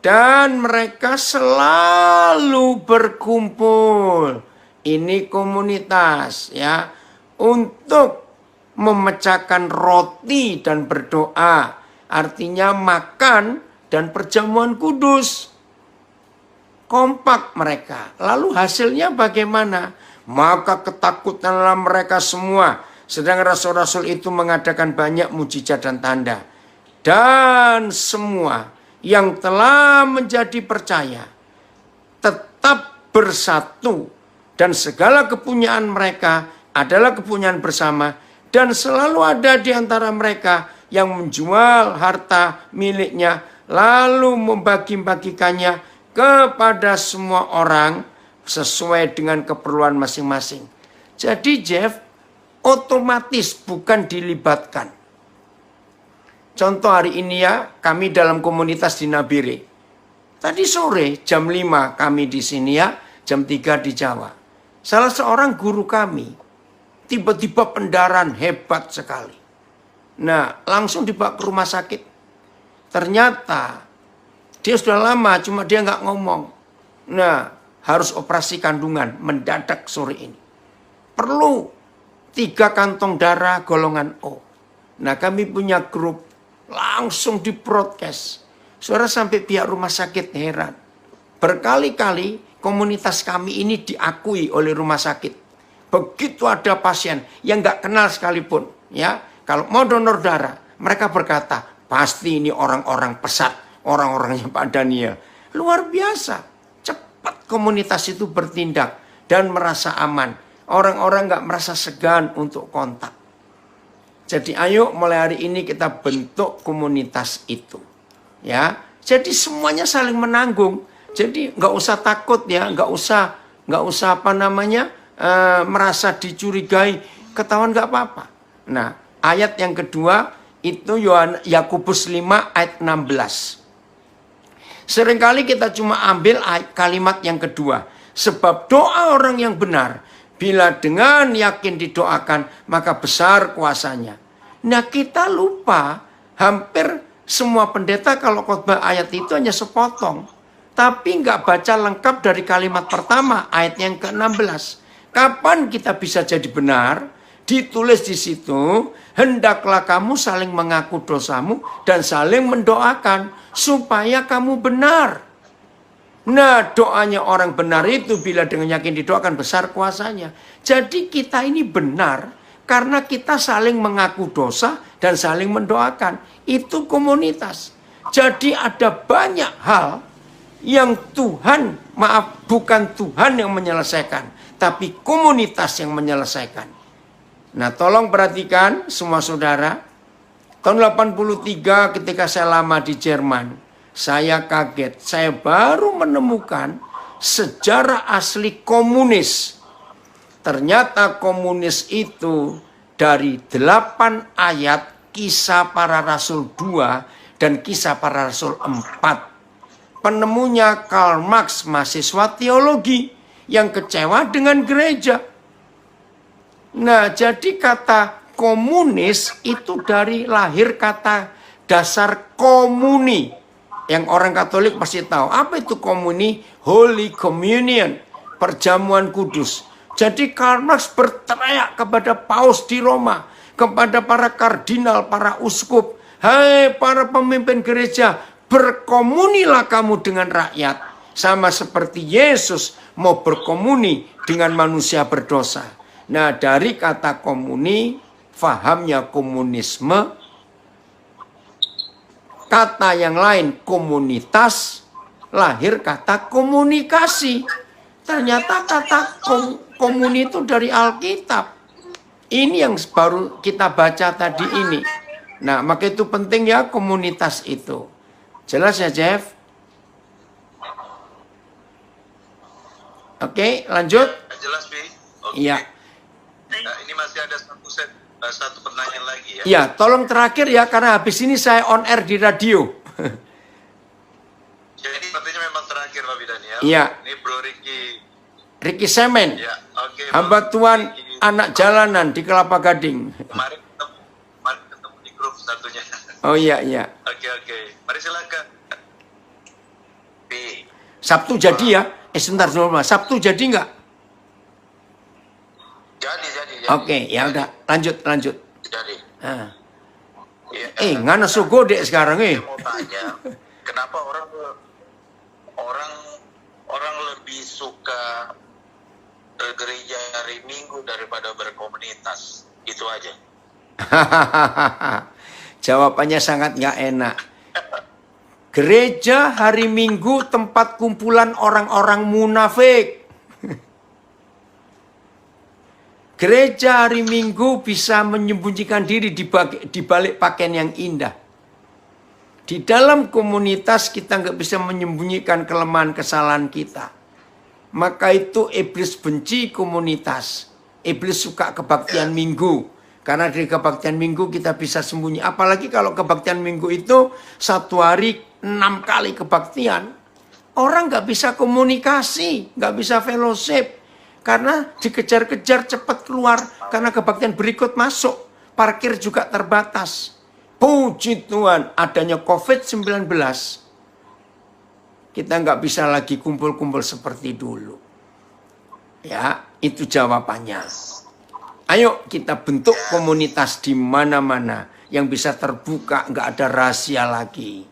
dan mereka selalu berkumpul. Ini komunitas ya, untuk memecahkan roti dan berdoa. Artinya makan dan perjamuan kudus. Kompak mereka. Lalu hasilnya bagaimana? Maka ketakutanlah mereka semua. Sedang rasul-rasul itu mengadakan banyak mujizat dan tanda. Dan semua yang telah menjadi percaya tetap bersatu. Dan segala kepunyaan mereka adalah kepunyaan bersama. Dan selalu ada di antara mereka yang menjual harta miliknya. Lalu membagi-bagikannya kepada semua orang sesuai dengan keperluan masing-masing. Jadi Jeff, otomatis bukan dilibatkan. Contoh hari ini ya, kami dalam komunitas di Nabire. Tadi sore jam 5 kami di sini ya, jam 3 di Jawa. Salah seorang guru kami, tiba-tiba pendarahan hebat sekali. Nah, langsung dibawa ke rumah sakit. Ternyata, dia sudah lama, cuma dia nggak ngomong. Nah, harus operasi kandungan, mendadak sore ini. Perlu 3 kantong darah golongan O. Nah, kami punya grup, langsung di-broadcast. Saudara, sampai pihak rumah sakit heran. Berkali-kali komunitas kami ini diakui oleh rumah sakit. Begitu ada pasien yang nggak kenal sekalipun, ya, kalau mau donor darah, mereka berkata, pasti ini orang-orang pesat, orang-orangnya Pak Daniel. Luar biasa, cepat komunitas itu bertindak dan merasa aman. Orang-orang nggak merasa segan untuk kontak. Jadi ayo mulai hari ini kita bentuk komunitas itu, ya. Jadi semuanya saling menanggung. Jadi nggak usah takut ya, nggak usah merasa dicurigai, ketahuan nggak apa-apa. Nah, ayat yang kedua itu Yakobus 5 ayat 16. Seringkali kita cuma ambil kalimat yang kedua. Sebab doa orang yang benar, bila dengan yakin didoakan, maka besar kuasanya. Nah, kita lupa, hampir semua pendeta kalau khotbah ayat itu hanya sepotong. Tapi nggak baca lengkap dari kalimat pertama, ayat yang ke-16. Kapan kita bisa jadi benar? Ditulis di situ, hendaklah kamu saling mengaku dosamu dan saling mendoakan supaya kamu benar. Nah, doanya orang benar itu bila dengan yakin didoakan besar kuasanya. Jadi kita ini benar karena kita saling mengaku dosa dan saling mendoakan. Itu komunitas. Jadi ada banyak hal yang bukan Tuhan yang menyelesaikan, tapi komunitas yang menyelesaikan. Nah, tolong perhatikan semua saudara. Tahun 83 ketika saya lama di Jerman, saya kaget. Saya baru menemukan sejarah asli komunis. Ternyata komunis itu dari 8 ayat Kisah Para Rasul 2 dan Kisah Para Rasul 4. Penemunya Karl Marx, mahasiswa teologi yang kecewa dengan gereja. Nah, jadi kata komunis itu dari lahir kata dasar komuni. Yang orang Katolik pasti tahu. Apa itu komuni? Holy Communion, perjamuan kudus. Jadi Karl Marx berteriak kepada paus di Roma, kepada para kardinal, para uskup, hai para pemimpin gereja, berkomunilah kamu dengan rakyat. Sama seperti Yesus mau berkomuni dengan manusia berdosa. Nah, dari kata komuni, fahamnya komunisme. Kata yang lain komunitas, lahir kata komunikasi. Ternyata kata komuni itu dari Alkitab. Ini yang baru kita baca tadi ini. Nah, maka itu penting ya komunitas itu. Jelas ya, Jeff? Oke, lanjut. Jelas, Bi. Iya. Nah, ini masih ada satu pertanyaan lagi ya. Iya, tolong terakhir ya, karena habis ini saya on air di radio. Jadi sepertinya memang terakhir, Pak Daniel. Iya. Ini Bro Ricky Semen. Ya, oke. Hamba Tuhan, anak jalanan di Kelapa Gading. Kemarin ketemu di grup satunya. Oh iya, iya. Oke. Mari silakan. Sabtu jadi ya? Sebentar dulu Mas. Sabtu jadi nggak? Jadi. Oke, ya udah. Lanjut. Jadi. Ah. Ya, ngana sugo dek sekarang saya mau tanya, kenapa orang lebih suka bergereja hari Minggu daripada berkomunitas? Itu aja. Jawabannya sangat nggak enak. Gereja hari Minggu tempat kumpulan orang-orang munafik. Gereja hari Minggu bisa menyembunyikan diri di balik pakaian yang indah. Di dalam komunitas kita nggak bisa menyembunyikan kelemahan kesalahan kita. Maka itu iblis benci komunitas. Iblis suka kebaktian Minggu. Karena dari kebaktian Minggu kita bisa sembunyi. Apalagi kalau kebaktian Minggu itu satu hari 6 kali kebaktian. Orang nggak bisa komunikasi, nggak bisa fellowship. Karena dikejar-kejar cepat keluar. Karena kebaktian berikut masuk. Parkir juga terbatas. Puji Tuhan, adanya COVID-19. Kita nggak bisa lagi kumpul-kumpul seperti dulu. Ya, itu jawabannya. Ayo kita bentuk komunitas di mana-mana yang bisa terbuka, nggak ada rahasia lagi.